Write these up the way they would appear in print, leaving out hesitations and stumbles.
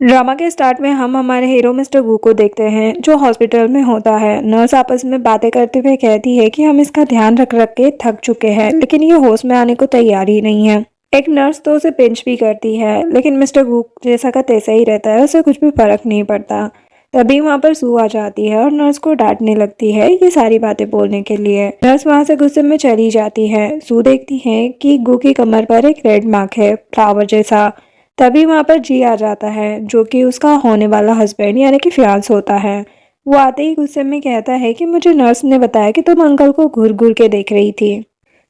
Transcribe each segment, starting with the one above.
Drama के start में हम हमारे हीरो मिस्टर वू को देखते हैं जो हॉस्पिटल में होता है। नर्स आपस में बातें करते हुए कहती है कि हम इसका ध्यान रख रख के थक चुके हैं, लेकिन ये होश में आने को तैयार ही नहीं है। एक नर्स तो उसे पिंच भी करती है, लेकिन मिस्टर वू जैसा का तैसा ही रहता है, उसे कुछ भी फर्क नहीं पड़ता। तभी वहाँ पर सू आ जाती है और नर्स को डांटने लगती है ये सारी बातें बोलने के लिए। नर्स वहाँ से गुस्से में चली जाती है। सू देखती है कि गू की कमर पर एक रेड मार्क है, फ्लावर जैसा। तभी वहाँ पर जी आ जाता है, जो कि उसका होने वाला हस्बैंड यानी कि फियांस होता है। वो आते ही गुस्से में कहता है कि मुझे नर्स ने बताया कि तुम अंकल को घूर घूर के देख रही थी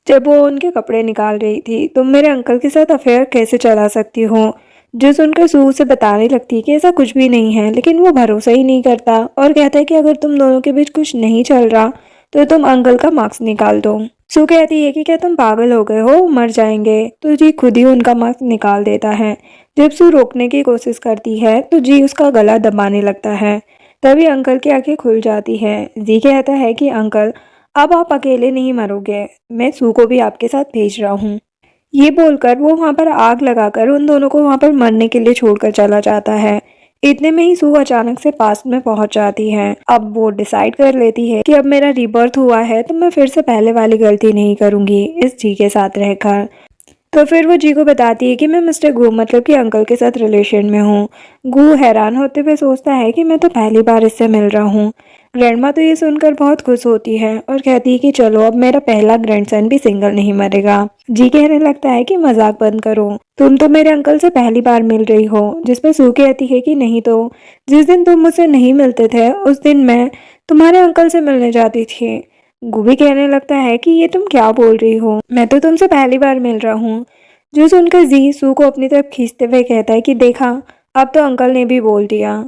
जब वो उनके कपड़े निकाल रही थी। तुम मेरे अंकल के साथ अफेयर कैसे चला सकती हो? जो सुनकर सू से बताने लगती है कि ऐसा कुछ भी नहीं है, लेकिन वो भरोसा ही नहीं करता और कहता है कि अगर तुम दोनों के बीच कुछ नहीं चल रहा तो तुम अंकल का मार्क्स निकाल दो। सू कहती है कि क्या तुम पागल हो गए हो, मर जाएंगे। तो जी खुद ही उनका मार्क्स निकाल देता है। जब सू रोकने की कोशिश करती है तो जी उसका गला दबाने लगता है। तभी अंकल की आंखें खुल जाती है। जी कहता है कि अंकल, अब आप अकेले नहीं मरोगे, मैं सू को भी आपके साथ भेज रहा हूँ। ये बोलकर वो वहाँ पर आग लगाकर उन दोनों को वहाँ पर मरने के लिए छोड़कर चला जाता है। इतने में ही सू अचानक से पास्ट में पहुंच जाती है। अब वो डिसाइड कर लेती है कि अब मेरा रीबर्थ हुआ है तो मैं फिर से पहले वाली गलती नहीं करूंगी इस जी के साथ रहकर। तो फिर वो जी को बताती है कि मैं मिस्टर गू मतलब कि अंकल के साथ रिलेशन में हूँ। गू हैरान होते हुए सोचता है कि मैं तो पहली बार इससे मिल रहा हूँ। ग्रैंडमा तो ये सुनकर बहुत खुश होती है और कहती है कि चलो अब मेरा पहला ग्रैंडसन भी सिंगल नहीं मरेगा। जी कहने लगता है कि मजाक बंद करो, तुम तो मेरे अंकल से पहली बार मिल रही हो। जिस पर सू कहती है कि नहीं तो जिस दिन तुम मुझसे नहीं मिलते थे उस दिन मैं तुम्हारे अंकल से मिलने जाती थी। गुबी कहने लगता है कि ये तुम क्या बोल रही हो, मैं तो तुमसे पहली बार मिल रहा हूँ। जो सुनकर जी सू को अपनी तरफ खींचते हुए कहता है कि देखा, अब तो अंकल ने भी बोल दिया।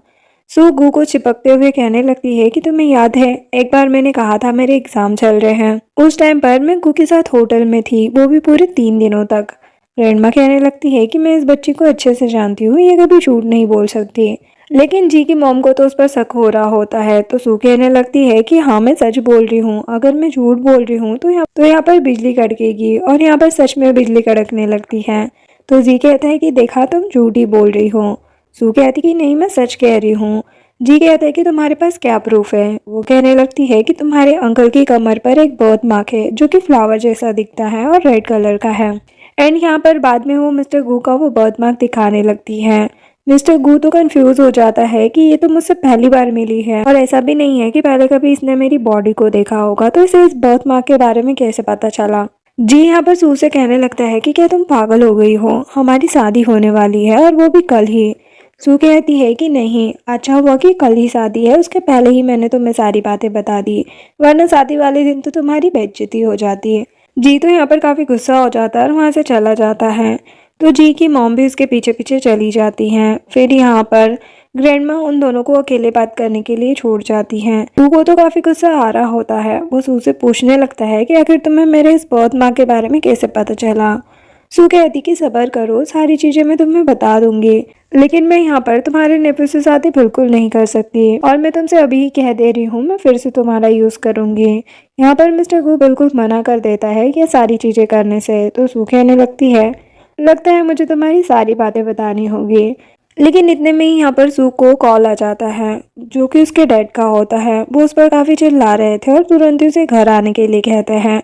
सू गू को चिपकते हुए कहने लगती है कि तुम्हें याद है एक बार मैंने कहा था मेरे एग्जाम चल रहे हैं, उस टाइम पर मैं गू के साथ होटल में थी, वो भी पूरे 3 दिनों तक। ग्रैंडमा कहने लगती है कि मैं इस बच्ची को अच्छे से जानती हूँ, ये कभी झूठ नहीं बोल सकती। लेकिन जी की मॉम को तो उस पर शक हो रहा होता है, तो सू कहने लगती है कि हाँ मैं सच बोल रही हूँ, अगर मैं झूठ बोल रही हूँ तो यहाँ पर बिजली कड़केगी। और यहाँ पर सच में बिजली कड़कने लगती है। तो जी कहता है कि देखा तुम झूठ ही बोल रही हो। सू कहती कि नहीं मैं सच कह रही हूँ। जी कहता है कि तुम्हारे पास क्या प्रूफ है? वो कहने लगती है कि तुम्हारे अंकल की कमर पर एक बर्थ मार्क है जो कि फ्लावर जैसा दिखता है और रेड कलर का है। एंड यहाँ पर बाद में वो मिस्टर गू का वो बर्थ मार्क दिखाने लगती है। मिस्टर गू तो कंफ्यूज हो जाता है कि ये तो मुझसे पहली बार मिली है और ऐसा भी नहीं है कि पहले कभी इसने मेरी बॉडी को देखा होगा, तो इसे इस बर्थ मार्क के बारे में कैसे पता चला। जी यहाँ पर सू से कहने लगता है कि क्या तुम पागल हो गई हो, हमारी शादी होने वाली है और वो भी कल ही। सू कहती है कि नहीं, अच्छा हुआ कि कल ही शादी है, उसके पहले ही मैंने तुम्हें सारी बातें बता दी, वरना शादी वाले दिन तो तुम्हारी बेइज्जती हो जाती है। जी तो यहाँ पर काफ़ी गुस्सा हो जाता है और वहाँ से चला जाता है। तो जी की मॉम भी उसके पीछे पीछे चली जाती हैं। फिर यहाँ पर ग्रैंडमा उन दोनों को अकेले बात करने के लिए छोड़ जाती हैं। सू को तो काफ़ी गुस्सा आ रहा होता है। वो सू से पूछने लगता है कि आखिर तुम्हें मेरे इस बर्थ मार्क के बारे में कैसे पता चला। सू कहती कि सब्र करो, सारी चीज़ें मैं तुम्हें बता दूंगी, लेकिन मैं यहाँ पर तुम्हारे नेपो से शादी बिल्कुल नहीं कर सकती और मैं तुमसे अभी ही कह दे रही हूँ मैं फिर से तुम्हारा यूज़ करूँगी। यहाँ पर मिस्टर गू बिल्कुल मना कर देता है ये सारी चीज़ें करने से। तो सू कहने लगती है लगता है मुझे तुम्हारी सारी बातें बतानी होगी। लेकिन इतने में ही यहाँ पर सू को कॉल आ जाता है जो कि उसके डैड का होता है। वो उस पर काफ़ी चिल्ला रहे थे और तुरंत ही उसे घर आने के लिए कहते हैं।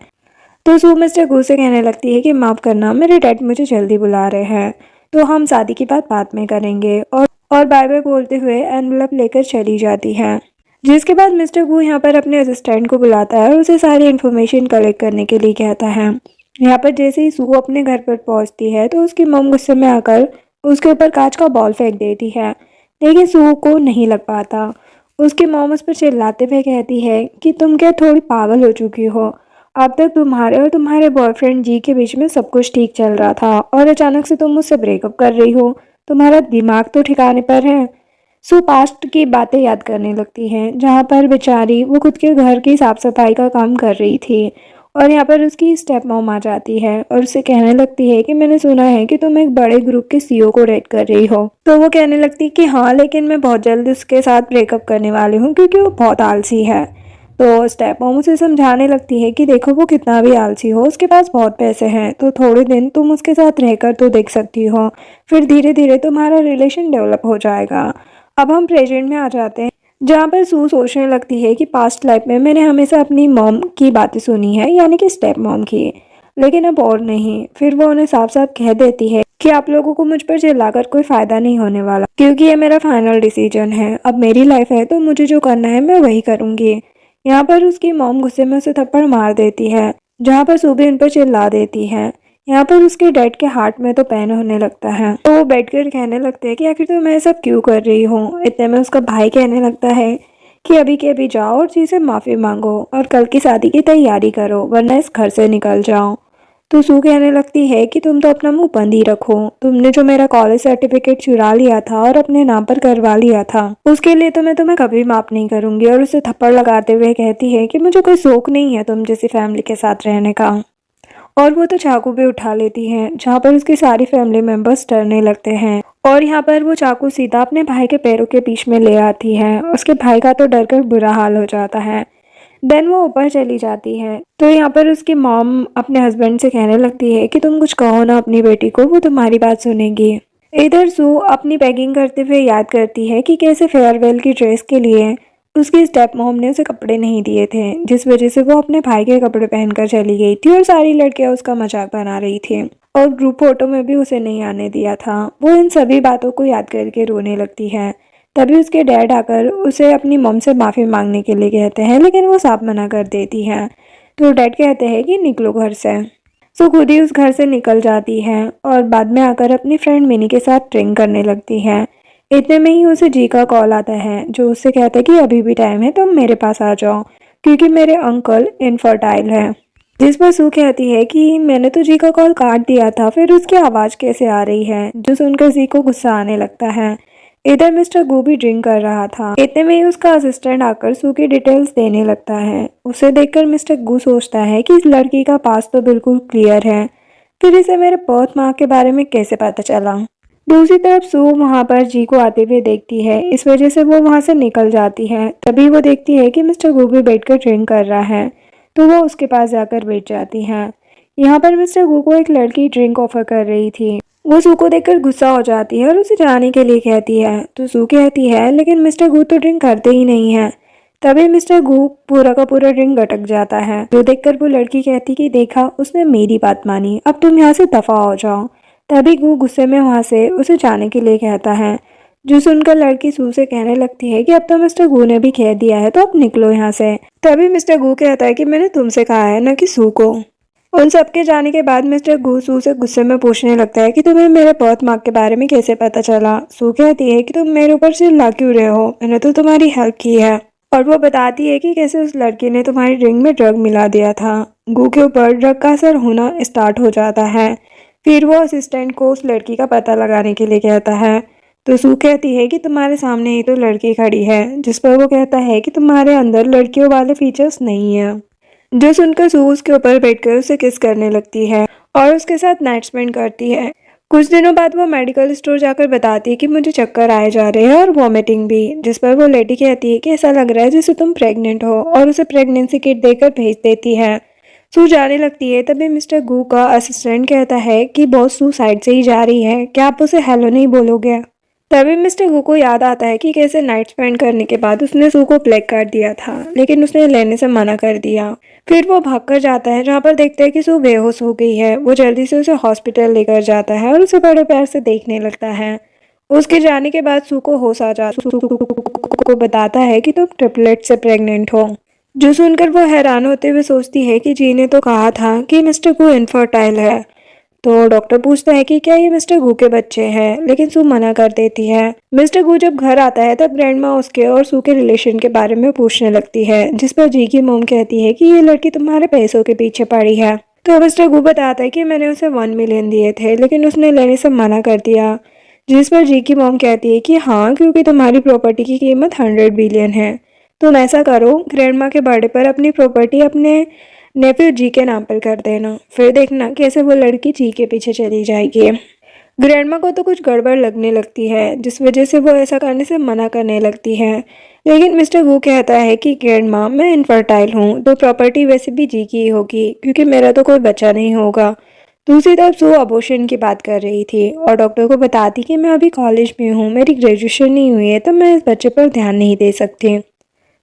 तो सू मिस्टर गू से कहने लगती है कि माफ़ करना, मेरे डैड मुझे जल्दी बुला रहे हैं, तो हम शादी की बात बाद में करेंगे। और बाय बाय बोलते हुए एनवलप लेकर चली जाती है। जिसके बाद मिस्टर गू यहाँ पर अपने असिस्टेंट को बुलाता है और उसे सारी इन्फॉर्मेशन कलेक्ट करने के लिए कहता है। यहाँ पर जैसे ही सू अपने घर पर पहुँचती है तो उसकी मम गुस्से में आकर उसके ऊपर कांच का बॉल फेंक देती है, लेकिन सू को नहीं लग पाता। उसकी मॉम उस पर चिल्लाते हुए कहती है कि तुम क्या थोड़ी पागल हो चुकी हो, अब तक तुम्हारे और तुम्हारे बॉयफ्रेंड जी के बीच में सब कुछ ठीक चल रहा था और अचानक से तुम मुझसे ब्रेकअप कर रही हो, तुम्हारा दिमाग तो ठिकाने पर है। सू पास्ट की बातें याद करने लगती हैं जहाँ पर बेचारी वो खुद के घर की साफ सफाई का काम कर रही थी और यहाँ पर उसकी स्टेप मॉम आ जाती है और उसे कहने लगती है कि मैंने सुना है कि तुम एक बड़े ग्रुप के सीईओ को डेट कर रही हो। तो वो कहने लगती है कि हाँ, लेकिन मैं बहुत जल्द उसके साथ ब्रेकअप करने वाली हूँ क्योंकि वो बहुत आलसी है। तो स्टेप मॉम उसे समझाने लगती है कि देखो वो कितना भी आलसी हो, उसके पास बहुत पैसे हैं, तो थोड़े दिन तुम उसके साथ रहकर तो देख सकती हो, फिर धीरे धीरे तुम्हारा रिलेशन डेवलप हो जाएगा। अब हम प्रेजेंट में आ जाते हैं, जहाँ पर सू सोचने लगती है कि पास्ट लाइफ में मैंने हमेशा अपनी मॉम की बातें सुनी है, यानी कि स्टेप मॉम की, लेकिन अब और नहीं। फिर वो उन्हें साफ साफ कह देती है कि आप लोगों को मुझ पर चिल्लाकर कोई फायदा नहीं होने वाला, क्योंकि ये मेरा फाइनल डिसीजन है। अब मेरी लाइफ है तो मुझे जो करना है मैं वही करूंगी। यहाँ पर उसकी मॉम गुस्से में उसे थप्पड़ मार देती है, जहाँ पर सूबी उन पर चिल्ला देती है। यहाँ पर उसके डैड के हार्ट में तो पेन होने लगता है, तो वो बैठकर कहने लगते हैं कि आखिर तुम मैं सब क्यों कर रही हूँ। इतने में उसका भाई कहने लगता है कि अभी के अभी जाओ और जी से माफ़ी मांगो और कल की शादी की तैयारी करो, वरना इस घर से निकल जाओ। तो सू कहने लगती है कि तुम तो अपना मुंह बंद ही रखो, तुमने जो मेरा कॉलेज सर्टिफिकेट चुरा लिया था और अपने नाम पर करवा लिया था, उसके लिए तो मैं तुम्हें कभी माफ नहीं करूंगी। और उसे थप्पड़ लगाते हुए कहती है कि मुझे कोई शौक नहीं है तुम जैसी फैमिली के साथ रहने का। और वो तो चाकू भी उठा लेती है, जहाँ पर उसकी सारी फैमिली मेंबर्स डरने लगते हैं। और यहाँ पर वो चाकू सीधा अपने भाई के पैरों के बीच में ले आती है। उसके भाई का तो डर कर बुरा हाल हो जाता है। देन वो ऊपर चली जाती है, तो यहाँ पर उसकी मॉम अपने हस्बैंड से कहने लगती है कि तुम कुछ कहो ना अपनी बेटी को, वो तुम्हारी बात सुनेगी। इधर सू अपनी पैकिंग करते हुए याद करती है कि कैसे फेयरवेल की ड्रेस के लिए उसकी स्टेप मॉम ने उसे कपड़े नहीं दिए थे, जिस वजह से वो अपने भाई के कपड़े पहनकर चली गई थी और सारी लड़कियां उसका मजाक बना रही थी और ग्रुप फोटो में भी उसे नहीं आने दिया था। वो इन सभी बातों को याद करके रोने लगती है। तभी उसके डैड आकर उसे अपनी मॉम से माफ़ी मांगने के लिए कहते हैं, लेकिन वो साफ मना कर देती है। तो डैड कहते हैं कि निकलो घर से। सो खुद ही उस घर से निकल जाती है और बाद में आकर अपनी फ्रेंड मिनी के साथ ड्रिंक करने लगती है। इतने में ही उसे जी का कॉल आता है, जो उससे कहता है कि अभी भी टाइम है, तुम मेरे पास आ जाओ, क्योंकि मेरे अंकल इनफर्टाइल है। जिस पर सू कहती है कि मैंने तो जी का कॉल काट दिया था, फिर उसकी आवाज़ कैसे आ रही है, जो सुनकर जी को गुस्सा आने लगता है। इधर मिस्टर गू भी ड्रिंक कर रहा था। इतने में ही उसका असिस्टेंट आकर सू की डिटेल्स देने लगता है। उसे देखकर मिस्टर गू सोचता है कि इस लड़की का पास तो बिल्कुल क्लियर है, फिर इसे मेरे बर्थ मार्क के बारे में कैसे पता चला। दूसरी तरफ सू वहां पर जी को आते हुए देखती है, इस वजह से वो वहां से निकल जाती है। तभी वो देखती है कि मिस्टर गू भी बैठकर ड्रिंक कर रहा है, तो वो उसके पास जाकर बैठ जाती है। यहाँ पर मिस्टर गू को एक लड़की ड्रिंक ऑफर कर रही थी। वो सू को देखकर गुस्सा हो जाती है और उसे जाने के लिए कहती है, तो सू कहती है लेकिन मिस्टर गू तो ड्रिंक करते ही नहीं है। तभी मिस्टर गू पूरा का पूरा ड्रिंक गटक जाता है, जो देखकर वो लड़की कहती कि देखा, उसने मेरी बात मानी, अब तुम यहाँ से दफा हो जाओ। तभी गू गुस्से में वहां से उसे जाने के लिए कहता है, जो सुनकर लड़की सू से कहने लगती है कि अब तो मिस्टर गू ने भी कह दिया है, तो अब निकलो यहाँ से। तभी मिस्टर गू कहता है कि मैंने तुमसे कहा है न कि सू को। उन सबके जाने के बाद मिस्टर गू सू से गुस्से में पूछने लगता है कि तुम्हें मेरे बर्थ मार्क के बारे में कैसे पता चला। सू कहती है कि तुम मेरे ऊपर चिल्ला क्यों रहे हो, मैंने तो तुम्हारी हेल्प की है। और वो बताती है कि कैसे उस लड़की ने तुम्हारी ड्रिंक में ड्रग मिला दिया था। गू के ऊपर ड्रग का असर होना स्टार्ट हो जाता है। फिर वो असिस्टेंट को उस लड़की का पता लगाने के लिए कहता है, तो सू कहती है कि तुम्हारे सामने ही तो लड़की खड़ी है, जिस पर वो कहता है कि तुम्हारे अंदर लड़कियों वाले फीचर्स नहीं है। जो सुनकर सू उसके ऊपर बैठकर उसे किस करने लगती है और उसके साथ नाइट स्पेंड करती है। कुछ दिनों बाद वो मेडिकल स्टोर जाकर बताती है कि मुझे चक्कर आए जा रहे हैं और वॉमिटिंग भी, जिस पर वो लेडी कहती है कि ऐसा लग रहा है जैसे तुम प्रेग्नेंट हो, और उसे प्रेगनेंसी किट देकर भेज देती है। सू जाने लगती है। तभी मिस्टर गू का असिस्टेंट कहता है कि बॉस सू साइड से ही जा रही है, क्या आप उसे हेलो नहीं बोलोगे। तभी मिस्टर गू को याद आता है कि कैसे नाइट स्पेंड करने के बाद उसने सू को प्लेग कार्ड दिया था, लेकिन उसने लेने से मना कर दिया। फिर वो भागकर जाता है, जहाँ पर देखता है कि सू बेहोश हो गई है। वो जल्दी से उसे हॉस्पिटल लेकर जाता है और उसे बड़े प्यार से देखने लगता है। उसके जाने के बाद सू को होश आ जाता है, सू को बताता है कि तुम ट्रिपलेट से प्रेग्नेंट हो। जो सुनकर वो हैरान होते हुए सोचती है कि जी ने तो कहा था कि मिस्टर गू इनफर्टाइल है। तो डॉक्टर पूछता है कि क्या ये मिस्टर गू के बच्चे हैं, लेकिन सू मना कर देती है। मिस्टर गू जब घर आता है तब ग्रैंडमा उसके और सू के रिलेशन के बारे में पूछने लगती है, जिस पर जी की मोम कहती है कि ये लड़की तुम्हारे पैसों के पीछे पड़ी है। तो मिस्टर गू बताता है कि मैंने उसे 1 मिलियन दिए थे, लेकिन उसने लेने से मना कर दिया। जिस पर जी की मोम कहती है कि हाँ, क्योंकि तुम्हारी प्रॉपर्टी की कीमत 100 बिलियन है। तुम ऐसा करो, ग्रैंडमा के बर्थडे पर अपनी प्रॉपर्टी अपने नेफ्यू जी के नाम पर कर देना, फिर देखना कैसे वो लड़की जी के पीछे चली जाएगी। ग्रैंडमा को तो कुछ गड़बड़ लगने लगती है, जिस वजह से वो ऐसा करने से मना करने लगती है। लेकिन मिस्टर गू कहता है कि ग्रैंडमा, मैं इनफर्टाइल हूँ तो प्रॉपर्टी वैसे भी जी की ही होगी, क्योंकि मेरा तो कोई बच्चा नहीं होगा। दूसरी तरफ सू अबॉर्शन की बात कर रही थी और डॉक्टर को बताती कि मैं अभी कॉलेज में हूँ, मेरी ग्रेजुएशन नहीं हुई है, तो मैं इस बच्चे पर ध्यान नहीं दे सकती।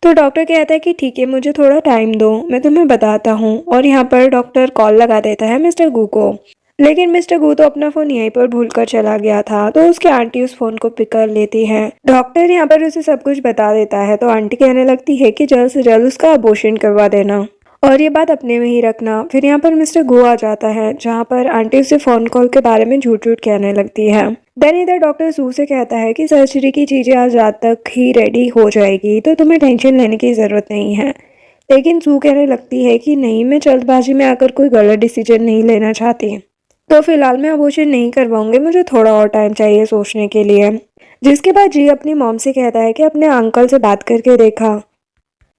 तो डॉक्टर कहता है कि ठीक है, मुझे थोड़ा टाइम दो, मैं तुम्हें बताता हूँ। और यहाँ पर डॉक्टर कॉल लगा देता है मिस्टर गू को। लेकिन मिस्टर गू तो अपना फ़ोन यहीं पर भूलकर चला गया था, तो उसकी आंटी उस फ़ोन को पिक कर लेती है। डॉक्टर यहाँ पर उसे सब कुछ बता देता है, तो आंटी कहने लगती है कि जल्द से जल्द उसका अबॉर्शन करवा देना और ये बात अपने में ही रखना। फिर यहाँ पर मिस्टर गो आ जाता है, जहाँ पर आंटी उसे फ़ोन कॉल के बारे में झूठ झूठ कहने लगती है। देन इधर डॉक्टर सू से कहता है कि सर्जरी की चीज़ें आज रात तक ही रेडी हो जाएगी, तो तुम्हें टेंशन लेने की ज़रूरत नहीं है। लेकिन सू कहने लगती है कि नहीं, मैं जल्दबाजी में आकर कोई गलत डिसीजन नहीं लेना चाहती, तो फिलहाल मैं अबॉर्शन नहीं करवाऊंगी, मुझे थोड़ा और टाइम चाहिए सोचने के लिए। जिसके बाद जी अपनी मॉम से कहता है कि अपने अंकल से बात करके देखा।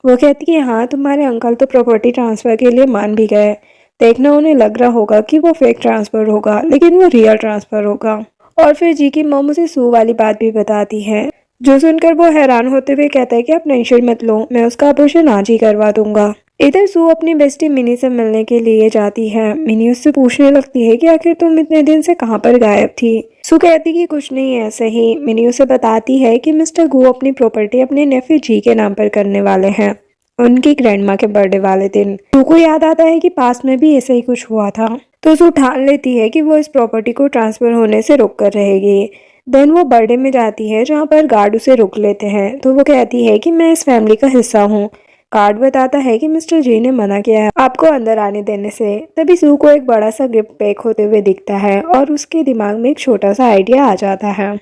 वो कहती है हाँ, तुम्हारे अंकल तो प्रॉपर्टी ट्रांसफ़र के लिए मान भी गए। देखना, उन्हें लग रहा होगा कि वो फेक ट्रांसफ़र होगा, लेकिन वो रियल ट्रांसफ़र होगा। और फिर जी की मॉम उसे सू वाली बात भी बताती है, जो सुनकर वो हैरान होते हुए कहता है कि आप टेंशन मत लो, मैं उसका ऑपरेशन आज ही करवा दूंगा। इधर सू अपनी बेस्टी मिनी से मिलने के लिए जाती है। मिनी उससे पूछने लगती है कि आखिर तुम इतने दिन से कहाँ पर गायब थी। सू कहती कि कुछ नहीं, ऐसे ही। मिनी उसे बताती है कि मिस्टर गू अपनी प्रॉपर्टी अपने नेफ्यू जी के नाम पर करने वाले हैं, उनकी ग्रैंडमा के बर्थडे वाले दिन। सू को याद आता है कि पास में भी ऐसा ही कुछ हुआ था, तो सू ठान लेती है कि वो इस प्रॉपर्टी को ट्रांसफर होने से रोक कर रहेगी। देन वो बर्थडे में जाती है, जहाँ पर गार्ड उसे रोक लेते हैं, तो वो कहती है कि मैं इस फैमिली का हिस्सा हूँ। कार्ड बताता है कि मिस्टर जी ने मना किया है आपको अंदर आने देने से। तभी सू को एक बड़ा सा गिफ्ट पैक होते हुए दिखता है और उसके दिमाग में एक छोटा सा आइडिया आ जाता है।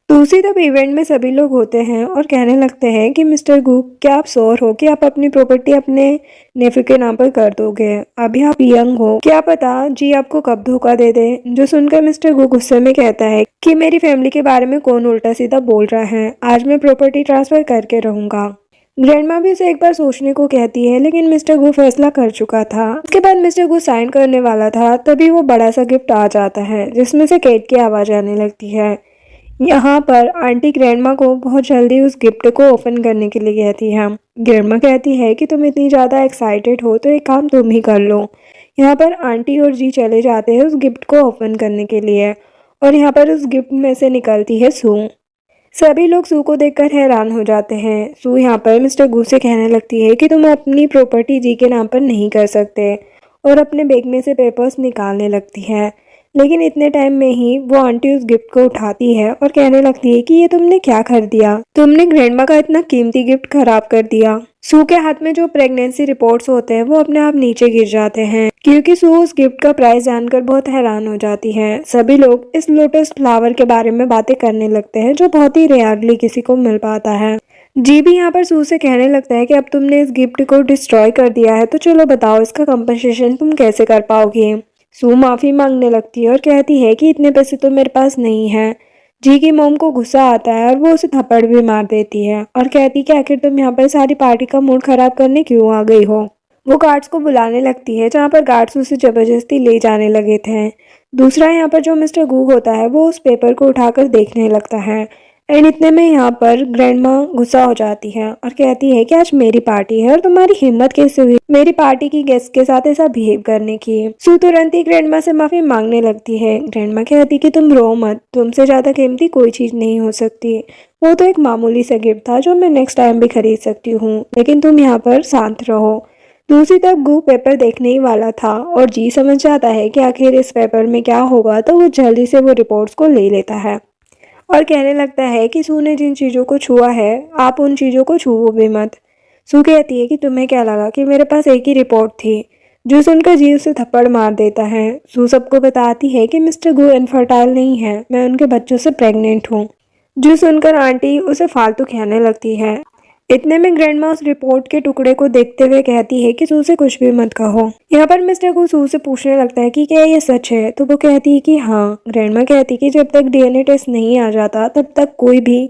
दूसरी तरफ इवेंट में सभी लोग होते हैं और कहने लगते हैं कि मिस्टर गू, क्या आप श्योर हो कि आप अपनी प्रॉपर्टी अपने नेफ्यू के नाम पर कर दोगे? अभी आप यंग हो, क्या पता जी आपको कब धोखा दे दे। जो सुनकर मिस्टर गू गुस्से में कहता है कि मेरी फैमिली के बारे में कौन उल्टा सीधा बोल रहा है, आज मैं प्रॉपर्टी ट्रांसफर करके रहूंगा। ग्रैंडमा भी उसे एक बार सोचने को कहती है, लेकिन मिस्टर गू फैसला कर चुका था। उसके बाद मिस्टर गू साइन करने वाला था, तभी वो बड़ा सा गिफ्ट आ जाता है, जिसमें से केट की आवाज़ आने लगती है। यहाँ पर आंटी ग्रैंडमा को बहुत जल्दी उस गिफ्ट को ओपन करने के लिए कहती है। ग्रैंडमा कहती है कि तुम इतनी ज़्यादा एक्साइटेड हो तो एक काम तुम ही कर लो। यहाँ पर आंटी और जी चले जाते हैं उस गिफ्ट को ओपन करने के लिए, और यहाँ पर उस गिफ्ट में से निकलती है सू। सभी लोग सू को देखकर हैरान हो जाते हैं। सू यहाँ पर मिस्टर गू से कहने लगती है कि तुम अपनी प्रॉपर्टी जी के नाम पर नहीं कर सकते, और अपने बैग में से पेपर्स निकालने लगती है। लेकिन इतने टाइम में ही वो आंटी उस गिफ्ट को उठाती है और कहने लगती है कि ये तुमने क्या कर दिया, तुमने ग्रैंडमा का इतना कीमती गिफ्ट खराब कर दिया। सू के हाथ में जो प्रेगनेंसी रिपोर्ट्स होते हैं वो अपने आप नीचे गिर जाते हैं, क्योंकि सू उस गिफ्ट का प्राइस जानकर बहुत हैरान हो जाती है। सभी लोग इस लोटस फ्लावर के बारे में बातें करने लगते हैं, जो बहुत ही रेयरली किसी को मिल पाता है। जी भी यहाँ पर सू से कहने लगता है कि अब तुमने इस गिफ्ट को डिस्ट्रॉय कर दिया है, तो चलो बताओ इसका कंपनसेशन तुम कैसे कर पाओगी। सू माफ़ी मांगने लगती है और कहती है कि इतने पैसे तो मेरे पास नहीं है। जी की मोम को गुस्सा आता है और वो उसे थप्पड़ भी मार देती है और कहती कि आखिर तुम यहाँ पर सारी पार्टी का मूड खराब करने क्यों आ गई हो। वो गार्ड्स को बुलाने लगती है, जहाँ पर गार्ड्स उसे जबरदस्ती ले जाने लगे थे। दूसरा यहाँ पर जो मिस्टर गूग होता है वो उस पेपर को उठाकर देखने लगता है, एंड इतने में यहाँ पर ग्रैंडमा गुस्सा हो जाती है और कहती है कि आज मेरी पार्टी है और तुम्हारी हिम्मत कैसे हुई मेरी पार्टी की गेस्ट के साथ ऐसा बिहेव करने की। सू तुरंत ही ग्रैंडमा से माफी मांगने लगती है। ग्रैंडमा कहती कि तुम रो मत, तुमसे ज्यादा कीमती कोई चीज नहीं हो सकती, वो तो एक मामूली सा गिफ्ट था जो मैं नेक्स्ट टाइम भी खरीद सकती हूँ, लेकिन तुम यहाँ पर शांत रहो। दूसरी तरफ गू पेपर देखने ही वाला था और जी समझ जाता है कि आखिर इस पेपर में क्या होगा, तो वो जल्दी से वो रिपोर्ट्स को ले लेता है और कहने लगता है कि सू ने जिन चीज़ों को छुआ है आप उन चीज़ों को छुओ भी मत। सू कहती है कि तुम्हें क्या लगा कि मेरे पास एक ही रिपोर्ट थी। जो सुनकर जी उसे थप्पड़ मार देता है। सू सबको बताती है कि मिस्टर गू इनफर्टाइल नहीं है, मैं उनके बच्चों से प्रेग्नेंट हूँ। जो सुनकर आंटी उसे फालतू कहने लगती है। इतने में ग्रैंडमा उस रिपोर्ट के टुकड़े को देखते हुए कहती है कि सू से कुछ भी मत कहो। यहाँ पर मिस्टर गू सू से पूछने लगता है कि क्या ये सच है, तो वो कहती है कि हाँ। ग्रैंडमा कहती है कि जब तक डीएनए टेस्ट नहीं आ जाता तब तक कोई भी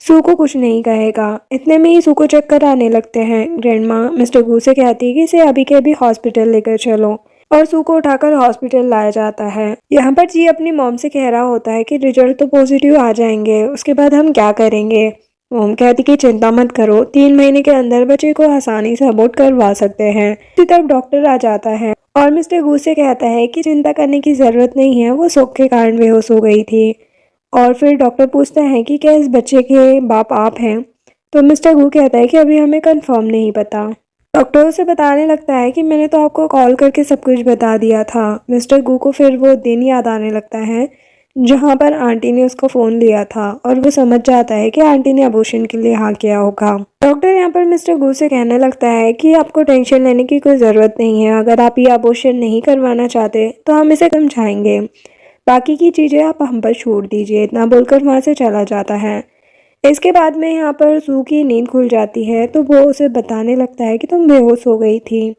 सू को कुछ नहीं कहेगा। इतने में ही सू को चक्कर आने लगते हैं। ग्रैंडमा मिस्टर गू से कहती है कि इसे अभी के अभी हॉस्पिटल लेकर चलो। और सू को उठाकर हॉस्पिटल लाया जाता है। यहाँ पर जी अपनी मॉम से कह रहा होता है कि रिजल्ट तो पॉजिटिव आ जाएंगे, उसके बाद हम क्या करेंगे। मॉम कहती कि चिंता मत करो, 3 महीने के अंदर बच्चे को आसानी से अबॉर्ट करवा सकते हैं। इसी तरफ डॉक्टर आ जाता है और मिस्टर गू से कहता है कि चिंता करने की जरूरत नहीं है, वो शोक के कारण बेहोश हो गई थी। और फिर डॉक्टर पूछता है कि क्या इस बच्चे के बाप आप हैं। तो मिस्टर गू कहता है कि अभी हमें कंफर्म नहीं पता। डॉक्टर उसे बताने लगता है कि मैंने तो आपको कॉल करके सब कुछ बता दिया था। मिस्टर गू को फिर वो दिन याद आने लगता है जहाँ पर आंटी ने उसका फ़ोन लिया था और वो समझ जाता है कि आंटी ने अबॉर्शन के लिए हाँ किया होगा। डॉक्टर यहाँ पर मिस्टर गू से कहने लगता है कि आपको टेंशन लेने की कोई ज़रूरत नहीं है, अगर आप ये अबॉर्शन नहीं करवाना चाहते तो हम इसे समझाएंगे, बाकी की चीज़ें आप हम पर छोड़ दीजिए। इतना बोलकर वहाँ से चला जाता है। इसके बाद में यहाँ पर सू की नींद खुल जाती है तो वो उसे बताने लगता है कि तुम बेहोश हो गई थी।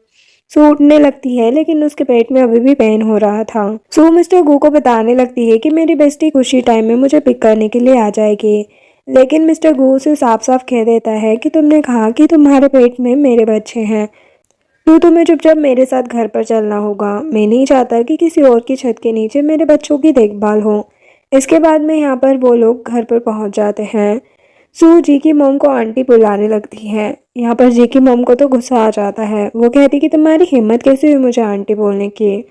सू उठने लगती है लेकिन उसके पेट में अभी भी पेन हो रहा था। सू मिस्टर गू को बताने लगती है कि मेरी बेस्टी कुछ ही टाइम में मुझे पिक करने के लिए आ जाएगी, लेकिन मिस्टर गू उसे साफ साफ कह देता है कि तुमने कहा कि तुम्हारे पेट में मेरे बच्चे हैं, तो तुम्हें चुपचाप मेरे साथ घर पर चलना होगा। मैं नहीं चाहता कि किसी और की छत के नीचे मेरे बच्चों की देखभाल हो। इसके बाद में यहाँ पर वो लोग घर पर पहुँच जाते हैं। सू जी की मोम को आंटी बुलाने लगती है। यहाँ पर जी की मोम को तो गुस्सा आ जाता है। वो कहती कि तुम्हारी हिम्मत कैसे हुई मुझे आंटी बोलने की।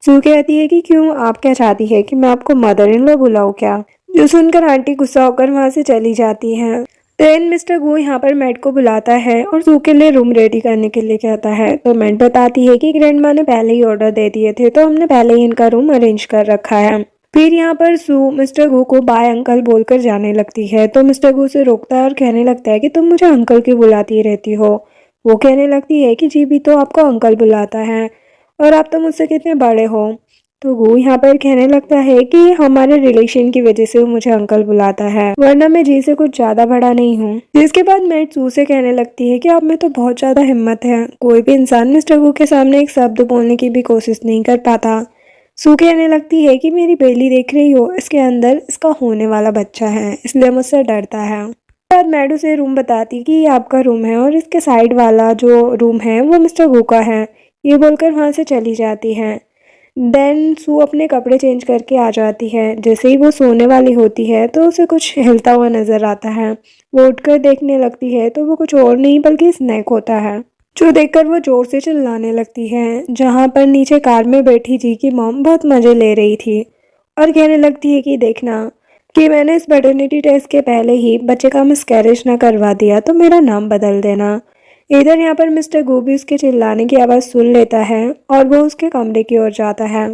सू कहती है कि क्यों, आप क्या चाहती है कि मैं आपको मदर इन लॉ बुलाऊं क्या। जो सुनकर आंटी गुस्सा होकर वहाँ से चली जाती है। देन मिस्टर गू यहाँ पर मैट को बुलाता है और सू के लिए रूम रेडी करने के लिए कहता है। तो मैट बताती है कि ग्रैंड माँ ने पहले ही ऑर्डर दे दिए थे, तो हमने पहले ही इनका रूम अरेंज कर रखा है। फिर यहाँ पर सू मिस्टर गू को बाय अंकल बोलकर जाने लगती है, तो मिस्टर गू से रोकता है और कहने लगता है कि तुम मुझे अंकल क्यों बुलाती रहती हो। वो कहने लगती है कि जी भी तो आपको अंकल बुलाता है और आप तो मुझसे कितने बड़े हो। तो गू यहाँ पर कहने लगता है कि हमारे रिलेशन की वजह से वो मुझे अंकल बुलाता है, वरना मैं जी से कुछ ज्यादा बड़ा नहीं हूँ। जिसके बाद मैट सू से कहने लगती है कि आप में तो बहुत ज्यादा हिम्मत है, कोई भी इंसान मिस्टर गू के सामने एक शब्द बोलने की भी कोशिश नहीं कर पाता। सू कहने लगती है कि मेरी बेली देख रही हो, इसके अंदर इसका होने वाला बच्चा है, इसलिए मुझसे डरता है। बाद मैडू से रूम बताती कि ये आपका रूम है और इसके साइड वाला जो रूम है वो मिस्टर गू का है। ये बोलकर वहाँ से चली जाती है। देन सू अपने कपड़े चेंज करके आ जाती है। जैसे ही वो सोने वाली होती है तो उसे कुछ हिलता हुआ नजर आता है। वो उठकर देखने लगती है तो वो कुछ और नहीं बल्कि स्नैक होता है, जो देखकर वो जोर से चिल्लाने लगती है। जहाँ पर नीचे कार में बैठी जी की मॉम बहुत मजे ले रही थी और कहने लगती है कि देखना कि मैंने इस मैटरनिटी टेस्ट के पहले ही बच्चे का मिसकैरेज ना करवा दिया तो मेरा नाम बदल देना। इधर यहाँ पर मिस्टर गू भी उसके चिल्लाने की आवाज़ सुन लेता है और वो उसके कमरे की ओर जाता है,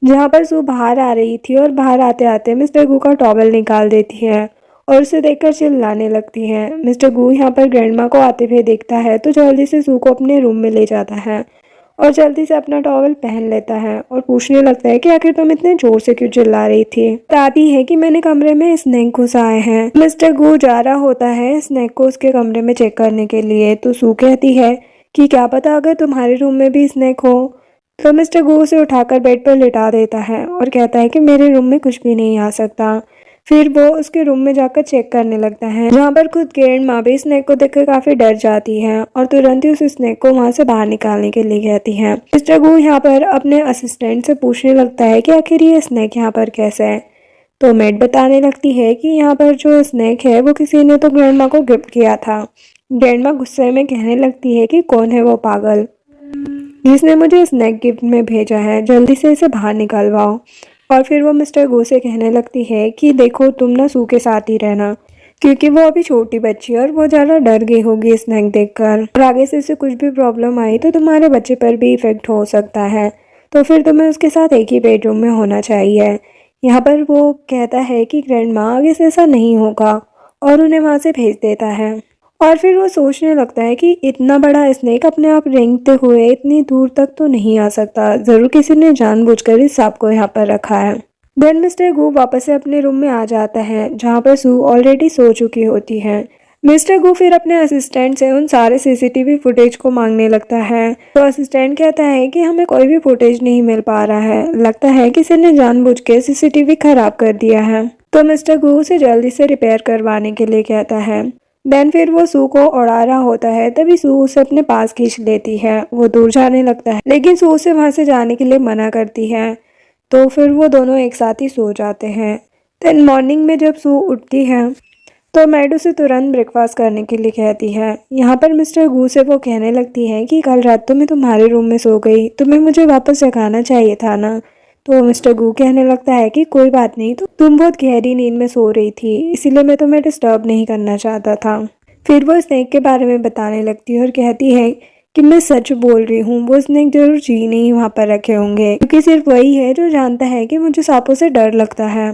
जहाँ पर सू बाहर आ रही थी और बाहर आते आते मिस्टर गू का टॉवल निकाल देती है और उसे देखकर चिल्लाने लगती है। मिस्टर गू यहाँ पर ग्रैंडमा को आते हुए देखता है तो जल्दी से सू को अपने रूम में ले जाता है और जल्दी से अपना टॉवल पहन लेता है और पूछने लगता है कि आखिर तुम इतने जोर से क्यों चिल्ला रही थी। बताती है कि मैंने कमरे में स्नैक घुसाए हैं। मिस्टर गू जा रहा होता है स्नैक को उसके कमरे में चेक करने के लिए, तो सू कहती है कि क्या पता अगर तुम्हारे रूम में भी स्नैक हो। तो मिस्टर गू उसे उठाकर बेड पर लिटा देता है और कहता है कि मेरे रूम में कुछ भी नहीं आ सकता। फिर वो उसके रूम में जाकर चेक करने लगता है, जहाँ पर खुद ग्रैंड माँ भी स्नैक को देखकर काफी डर जाती है और तुरंत ही उस स्नैक को वहाँ से बाहर निकालने के लिए कहती है। मिस्टर गू यहाँ पर अपने असिस्टेंट से पूछने लगता है कि आखिर ये स्नैक यहाँ पर कैसे है। तो मेड बताने लगती है कि यहाँ पर जो स्नैक है वो किसी ने तो ग्रैंड माँ को गिफ्ट किया था। ग्रैंड माँ गुस्से में कहने लगती है कि कौन है वो पागल जिसने मुझे स्नैक गिफ्ट में भेजा है, जल्दी से इसे बाहर निकलवाओ। और फिर वो मिस्टर गू से कहने लगती है कि देखो तुम ना सू के साथ ही रहना, क्योंकि वो अभी छोटी बच्ची है और वो ज़्यादा डर गई होगी स्नैक देखकर, और आगे से इसे कुछ भी प्रॉब्लम आई तो तुम्हारे बच्चे पर भी इफेक्ट हो सकता है, तो फिर तुम्हें उसके साथ एक ही बेडरूम में होना चाहिए। यहाँ पर वो कहता है कि ग्रैंड माँ आगे से ऐसा नहीं होगा और उन्हें वहाँ से भेज देता है। और फिर वो सोचने लगता है कि इतना बड़ा स्नेक अपने आप रेंगते हुए इतनी दूर तक तो नहीं आ सकता, जरूर किसी ने जानबूझकर इस सांप को यहाँ पर रखा है। देन मिस्टर गू वापस से अपने रूम में आ जाता है, जहाँ पर सू ऑलरेडी सो चुकी होती है। मिस्टर गू फिर अपने असिस्टेंट से उन सारे सीसीटीवी फुटेज को मांगने लगता है, तो असिस्टेंट कहता है कि हमें कोई भी फुटेज नहीं मिल पा रहा है, लगता है किसी ने जानबूझ के सीसीटीवी खराब कर दिया है। तो मिस्टर गू उसे जल्दी से रिपेयर करवाने के लिए कहता है। देन फिर वो सू को उड़ा रहा होता है, तभी सू उसे अपने पास खींच लेती है। वो दूर जाने लगता है लेकिन सू उसे वहां से जाने के लिए मना करती है। तो फिर वो दोनों एक साथ ही सो जाते हैं। देन मॉर्निंग में जब सू उठती है तो मैड उसे तुरंत ब्रेकफास्ट करने के लिए कहती है। यहाँ पर मिस्टर गू से वो कहने लगती है कि कल रात तो मैं तुम्हारे रूम में सो गई, तुम्हें मुझे वापस जगाना चाहिए था ना। तो मिस्टर गू कहने लगता है कि कोई बात नहीं, तो तुम बहुत गहरी नींद में सो रही थी, इसीलिए मैं तुम्हें डिस्टर्ब नहीं करना चाहता था। फिर वो स्नेक के बारे में बताने लगती है और कहती है कि मैं सच बोल रही हूँ, वो स्नेक जरूर जीन ही वहाँ पर रखे होंगे, क्योंकि सिर्फ वही है जो जानता है कि मुझे सांपों से डर लगता है।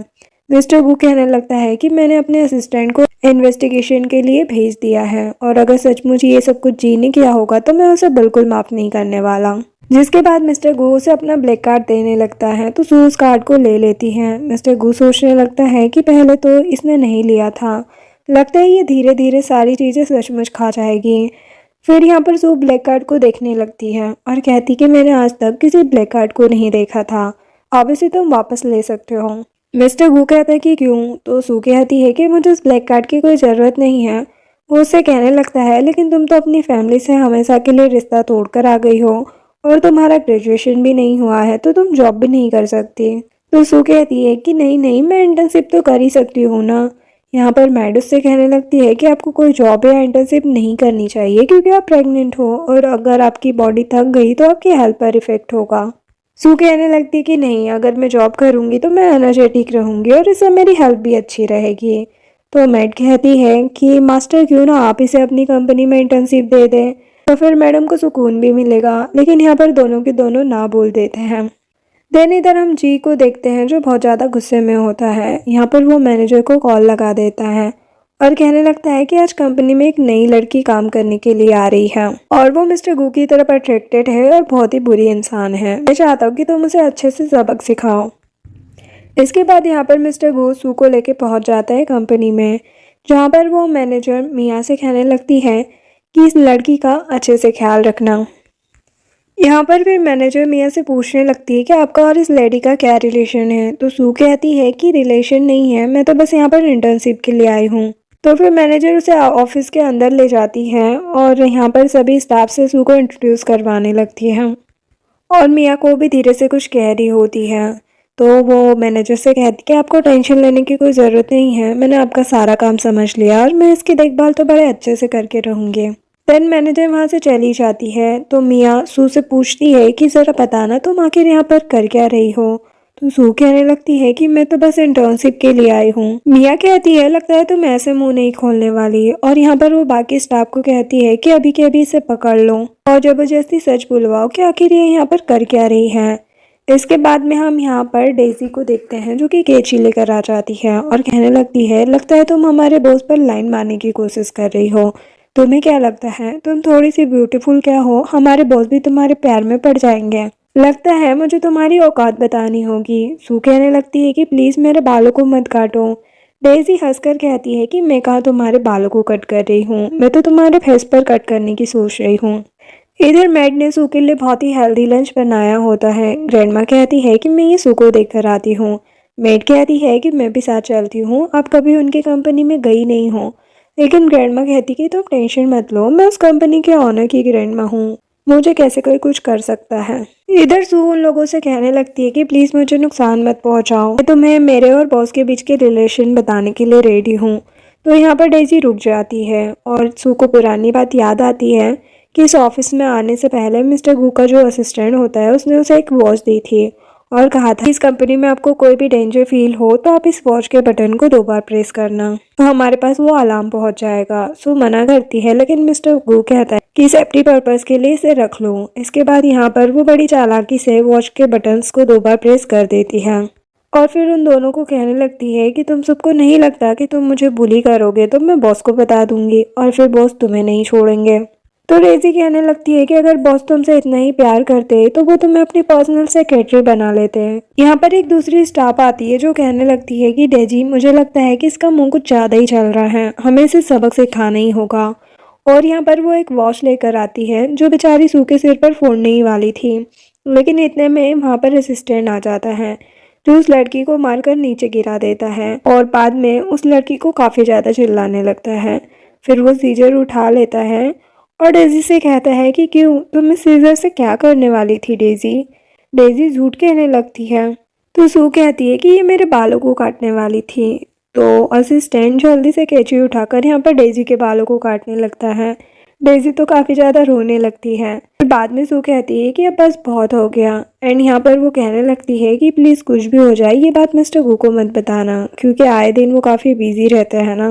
मिस्टर गू कहने लगता है कि मैंने अपने असिस्टेंट को इन्वेस्टिगेशन के लिए भेज दिया है, और अगर सचमुच ये सब कुछ जी ने किया होगा तो मैं उसे बिल्कुल माफ नहीं करने वाला। जिसके बाद मिस्टर गू उसे अपना ब्लैक कार्ड देने लगता है, तो सू उस कार्ड को ले लेती है। मिस्टर गू सोचने लगता है कि पहले तो इसने नहीं लिया था, लगता है ये धीरे धीरे सारी चीज़ें सचमुच खा जाएगी। फिर यहाँ पर सू ब्लैक कार्ड को देखने लगती है और कहती कि मैंने आज तक किसी ब्लैक कार्ड को नहीं देखा था, अब इसे तुम वापस ले सकते हो। मिस्टर गू कहता है कि क्यों, तो सू कहती है कि मुझे उस ब्लैक कार्ड की कोई ज़रूरत नहीं है। वो उससे कहने लगता है लेकिन तुम तो अपनी फैमिली से हमेशा के लिए रिश्ता तोड़कर आ गई हो, और तुम्हारा ग्रेजुएशन भी नहीं हुआ है, तो तुम जॉब भी नहीं कर सकती। तो सू कहती है कि नहीं नहीं, मैं इंटर्नशिप तो कर ही सकती हूँ ना। यहाँ पर मैड उससे कहने लगती है कि आपको कोई जॉब या इंटर्नशिप नहीं करनी चाहिए, क्योंकि आप प्रेग्नेंट हो, और अगर आपकी बॉडी थक गई तो आपकी हेल्थ पर इफेक्ट होगा। सू कहने लगती है कि नहीं, अगर मैं जॉब करूँगी तो मैं एनर्जेटिक रहूँगी और इससे मेरी हेल्थ भी अच्छी रहेगी। तो मैड कहती है कि मास्टर क्यों ना आप इसे अपनी कंपनी में इंटर्नशिप दे दें, तो फिर मैडम को सुकून भी मिलेगा। लेकिन यहाँ पर दोनों के दोनों ना बोल देते हैं। देन इधर हम जी को देखते हैं जो बहुत ज़्यादा गुस्से में होता है। यहाँ पर वो मैनेजर को कॉल लगा देता है और कहने लगता है कि आज कंपनी में एक नई लड़की काम करने के लिए आ रही है, और वो मिस्टर गू की तरफ अट्रैक्टेड है और बहुत ही बुरी इंसान है। मैं चाहता हूँ कि तुम उसे अच्छे से सबक सिखाओ। इसके बाद यहाँ पर मिस्टर गू सू को लेके पहुँच जाता है कंपनी में, जहाँ पर वो मैनेजर मिया से कहने लगती है कि इस लड़की का अच्छे से ख्याल रखना। यहाँ पर फिर मैनेजर मिया से पूछने लगती है कि आपका और इस लेडी का क्या रिलेशन है। तो सू कहती है कि रिलेशन नहीं है, मैं तो बस यहाँ पर इंटर्नशिप के लिए आई हूँ। तो फिर मैनेजर उसे ऑफिस के अंदर ले जाती है और यहाँ पर सभी स्टाफ से सू को इंट्रोड्यूस करवाने लगती है, और मिया को भी धीरे से कुछ कह रही होती है। तो वो मैनेजर से कहती है कि आपको टेंशन लेने की कोई ज़रूरत नहीं है, मैंने आपका सारा काम समझ लिया और मैं इसकी देखभाल तो बड़े अच्छे से करके रहूँगी। देन मैनेजर वहाँ से चली जाती है। तो मिया सू से पूछती है कि ज़रा बताना तुम आखिर यहाँ पर कर क्या रही हो। तो सू कहने लगती है कि मैं तो बस इंटर्नशिप के लिए आई हूँ। मिया कहती है लगता है तुम ऐसे मुंह नहीं खोलने वाली, और यहाँ पर वो बाकी स्टाफ को कहती है कि अभी के अभी इसे पकड़ लो और जबरदस्ती सच बुलवाओ कि आखिर ये यहाँ पर कर क्या रही है। इसके बाद में हम यहाँ पर डेजी को देखते हैं जो कि कैंची लेकर आ जाती है और कहने लगती है लगता है तुम हमारे बॉस पर लाइन मारने की कोशिश कर रही हो, तुम्हें क्या लगता है तुम थोड़ी सी ब्यूटीफुल क्या हो, हमारे बॉस भी तुम्हारे प्यार में पड़ जाएंगे, लगता है मुझे तुम्हारी औकात बतानी होगी। सू कहने लगती है कि प्लीज़ मेरे बालों को मत काटो। डेजी हंसकर कहती है कि मैं कहाँ तुम्हारे बालों को कट कर रही हूँ, मैं तो तुम्हारे फेस पर कट करने की सोच रही हूँ। इधर मैड ने सू के लिए बहुत ही हेल्दी लंच बनाया होता है। ग्रैंडमा कहती है कि मैं ये सू को देख कर आती हूँ। मेड कहती है कि मैं भी साथ चलती हूँ, आप कभी उनकी कंपनी में गई नहीं हो। लेकिन ग्रैंडमा कहती कि तुम टेंशन मत लो, मैं उस कंपनी के ऑनर की ग्रैंडमा हूँ, मुझे कैसे कोई कुछ कर सकता है। इधर सू उन लोगों से कहने लगती है कि प्लीज़ मुझे नुकसान मत पहुँचाओ, मैं तुम्हें मेरे और बॉस के बीच के रिलेशन बताने के लिए रेडी हूँ। तो यहाँ पर डेजी रुक जाती है और सू को पुरानी बात याद आती है कि इस ऑफिस में आने से पहले मिस्टर गू का जो असिस्टेंट होता है उसने उसे एक वॉच दी थी और कहा था इस कंपनी में आपको कोई भी डेंजर फील हो तो आप इस वॉच के बटन को 2 बार प्रेस करना, तो हमारे पास वो अलार्म पहुंच जाएगा। सू मना करती है लेकिन मिस्टर गू कहता है कि सेफ्टी पर्पस के लिए इसे रख लो। इसके बाद यहाँ पर वो बड़ी चालाकी से वॉच के बटन्स को 2 बार प्रेस कर देती है और फिर उन दोनों को कहने लगती है कि तुम सबको नहीं लगता कि तुम मुझे बुली करोगे तो मैं बॉस को बता दूंगी और फिर बॉस तुम्हें नहीं छोड़ेंगे। तो डेजी कहने लगती है कि अगर बॉस तुमसे इतना ही प्यार करते तो वो तुम्हें अपनी पर्सनल सेक्रेटरी बना लेते हैं। यहाँ पर एक दूसरी स्टाफ आती है जो कहने लगती है कि डेजी मुझे लगता है कि इसका मुंह कुछ ज़्यादा ही चल रहा है, हमें इसे सबक सिखाना ही होगा। और यहाँ पर वो एक वॉच लेकर आती है जो बेचारी सू के सिर पर फोड़ने ही वाली थी, लेकिन इतने में वहाँ पर असिस्टेंट आ जाता है जो उस लड़की को मारकर नीचे गिरा देता है और बाद में उस लड़की को काफ़ी ज़्यादा चिल्लाने लगता है। फिर वो सीजर उठा लेता है और डेजी से कहता है कि क्यों, तुम इस सीजर से क्या करने वाली थी डेजी। डेजी झूठ कहने लगती है। तो सू कहती है कि ये मेरे बालों को काटने वाली थी। तो असिस्टेंट जल्दी से कैंची उठाकर यहाँ पर डेजी के बालों को काटने लगता है। डेजी तो काफ़ी ज़्यादा रोने लगती है। फिर बाद में सू कहती है कि अब बस बहुत हो गया। एंड यहाँ पर वो कहने लगती है कि प्लीज़ कुछ भी हो जाए ये बात मिस्टर गू को मत बताना, क्योंकि आए दिन वो काफ़ी बिजी रहते हैं ना,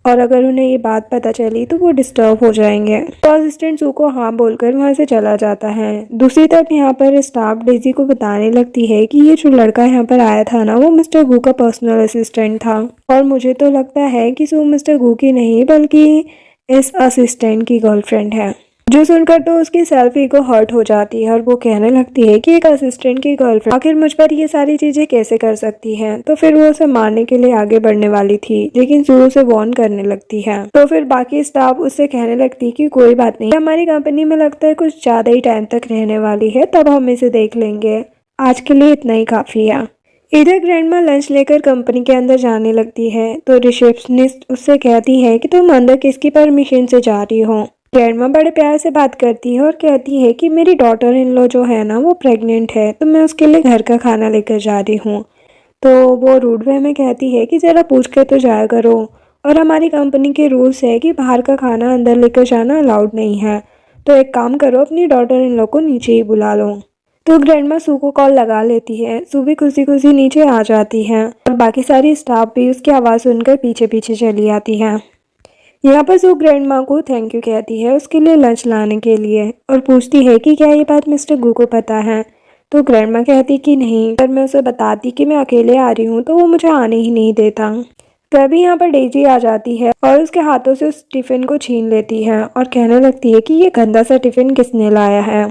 और अगर उन्हें ये बात पता चली तो वो डिस्टर्ब हो जाएंगे। तो असिस्टेंट सू को हाँ बोलकर वहाँ से चला जाता है। दूसरी तरफ यहाँ पर स्टाफ डेजी को बताने लगती है कि ये जो लड़का यहाँ पर आया था ना, वो मिस्टर गू का पर्सनल असिस्टेंट था, और मुझे तो लगता है कि सू मिस्टर गू की नहीं बल्कि इस असिस्टेंट की गर्लफ्रेंड है। जो सुनकर तो उसकी सेल्फ ईगो हर्ट हो जाती है और वो कहने लगती है कि एक असिस्टेंट की गर्लफ्रेंड आखिर मुझ पर ये सारी चीजें कैसे कर सकती है। तो फिर वो उसे मारने के लिए आगे बढ़ने वाली थी, लेकिन सू उसे वार्न करने लगती है। तो फिर बाकी स्टाफ उससे कहने लगती कि कोई बात नहीं, हमारी कंपनी में लगता है कुछ ज्यादा ही टाइम तक रहने वाली है, तब हम इसे देख लेंगे, आज के लिए इतना ही काफी है। इधर ग्रैंडमा लंच लेकर कंपनी के अंदर जाने लगती है। तो रिसेप्शनिस्ट उससे कहती है कि तुम अंदर किसकी परमिशन से जा रही हो। ग्रैंडमा बड़े प्यार से बात करती है और कहती है कि मेरी डॉटर इन लॉ जो है ना, वो प्रेग्नेंट है, तो मैं उसके लिए घर का खाना लेकर जा रही हूँ। तो वो रूड वे में कहती है कि ज़रा पूछ के तो जाया करो, और हमारी कंपनी के रूल्स है कि बाहर का खाना अंदर लेकर जाना अलाउड नहीं है। तो एक काम करो, अपनी डॉटर इन लॉ को नीचे ही बुला लो। तो ग्रैंडमा सू को कॉल लगा लेती है। सू भी खुशी खुशी नीचे आ जाती है और बाकी सारी स्टाफ भी उसकी आवाज़ सुनकर पीछे पीछे चली आती है। यहाँ पर सू ग्रैंडमा को थैंक यू कहती है उसके लिए लंच लाने के लिए, और पूछती है कि क्या ये बात मिस्टर गू को पता है। तो ग्रैंडमा कहती कि नहीं, अगर मैं उसे बताती कि मैं अकेले आ रही हूँ तो वो मुझे आने ही नहीं देता। तभी यहाँ पर डेजी आ जाती है और उसके हाथों से उस टिफ़िन को छीन लेती है और कहने लगती है कि ये गंदा सा टिफ़िन किसने लाया है,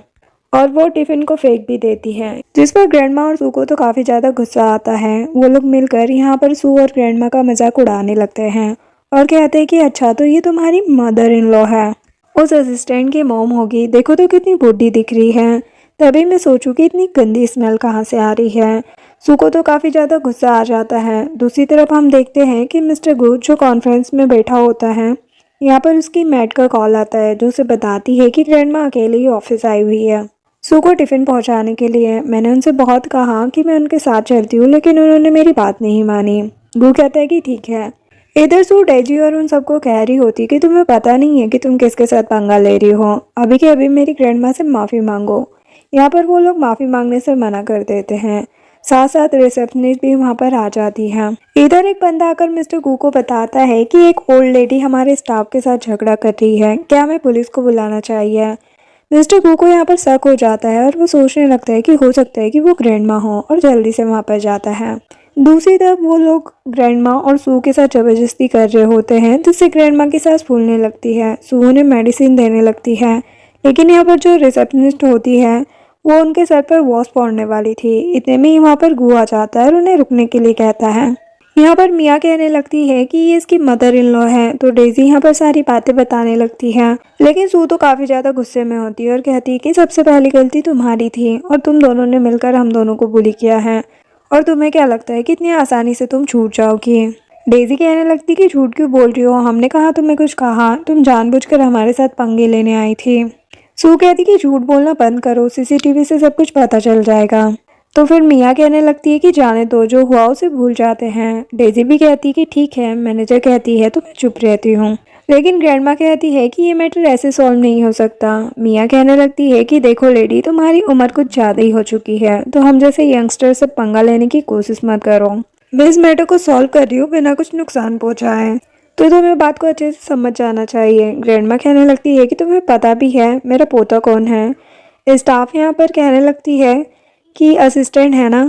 और वो टिफिन को फेंक भी देती है, जिस पर ग्रैंडमा और सू को तो काफी ज्यादा गुस्सा आता है। वो लोग मिलकर यहाँ पर सू और ग्रैंडमा का मजाक उड़ाने लगते हैं और कहते हैं कि अच्छा, तो ये तुम्हारी मदर इन लॉ है, उस असिस्टेंट की मॉम होगी, देखो तो कितनी बूढ़ी दिख रही है। तभी मैं सोचूं कि इतनी गंदी स्मेल कहाँ से आ रही है। सू को तो काफी ज्यादा गुस्सा आ जाता है। दूसरी तरफ हम देखते हैं कि मिस्टर गू जो कॉन्फ्रेंस में बैठा होता है, यहाँ पर उसकी मैट का कॉल आता है जो उसे बताती है कि ग्रैंडमा अकेले ही ऑफिस आई हुई है सू को टिफ़िन पहुंचाने के लिए। मैंने उनसे बहुत कहा कि मैं उनके साथ चलती हूँ, लेकिन उन्होंने मेरी बात नहीं मानी। गू कहता है कि ठीक है। इधर सू डेजी और उन सबको कह रही होती कि तुम्हें पता नहीं है कि तुम किसके साथ पंगा ले रही हो, अभी के अभी मेरी ग्रैंडमा से माफ़ी मांगो। यहाँ पर वो लोग माफ़ी मांगने से मना कर देते हैं। साथ साथ रिसेप्शनिस्ट भी वहाँ पर आ जाती है। इधर एक बंदा आकर मिस्टर गू को बताता है कि एक ओल्ड लेडी हमारे स्टाफ के साथ झगड़ा कर रही है, क्या हमें पुलिस को बुलाना चाहिए। मिस्टर गू को यहाँ पर शक हो जाता है और वो सोचने लगता है कि हो सकता है कि वो ग्रैंडमा हो, और जल्दी से वहाँ पर जाता है। दूसरी तरफ वो लोग ग्रैंडमा और सू के साथ जबरदस्ती कर रहे होते हैं, जिससे ग्रैंडमा की सांस फूलने लगती है। सू उन्हें मेडिसिन देने लगती है, लेकिन यहाँ पर जो रिसेप्शनिस्ट होती है वो उनके सर पर वॉश पड़ने वाली थी। इतने में ही वहाँ पर गू आ जाता है और उन्हें रुकने के लिए कहता है। यहाँ पर मिया कहने लगती है कि ये इसकी मदर इन लॉ है। तो डेजी यहाँ पर सारी बातें बताने लगती है, लेकिन सू तो काफी ज्यादा गुस्से में होती है और कहती है कि सबसे पहली गलती तुम्हारी थी और तुम दोनों ने मिलकर हम दोनों को बुली किया है, और तुम्हें क्या लगता है कि इतनी आसानी से तुम छूट जाओगी। डेजी कहने लगती कि झूठ क्यों बोल रही हो, हमने कहा तुम्हें कुछ कहा, तुम जानबूझकर हमारे साथ पंगे लेने आई थी। सू कहती कि झूठ बोलना बंद करो, सीसीटीवी से सब कुछ पता चल जाएगा। तो फिर मिया कहने लगती है कि जाने दो, जो हुआ उसे भूल जाते हैं। डेजी भी कहती कि ठीक है, मैनेजर कहती है तो मैं चुप रहती हूँ, लेकिन ग्रैंडमा कहती है कि ये मैटर ऐसे सॉल्व नहीं हो सकता। मिया कहने लगती है कि देखो लेडी, तुम्हारी उम्र कुछ ज़्यादा ही हो चुकी है, तो हम जैसे यंगस्टर से पंगा लेने की कोशिश मत करो। मैं इस मैटर को सॉल्व कर रही हूँ बिना कुछ नुकसान पहुँचाए, तो तुम्हें बात को अच्छे से समझ जाना चाहिए। ग्रैंडमा कहने लगती है कि तुम्हें पता भी है मेरा पोता कौन है। स्टाफ यहाँ पर कहने लगती है कि असिस्टेंट है ना,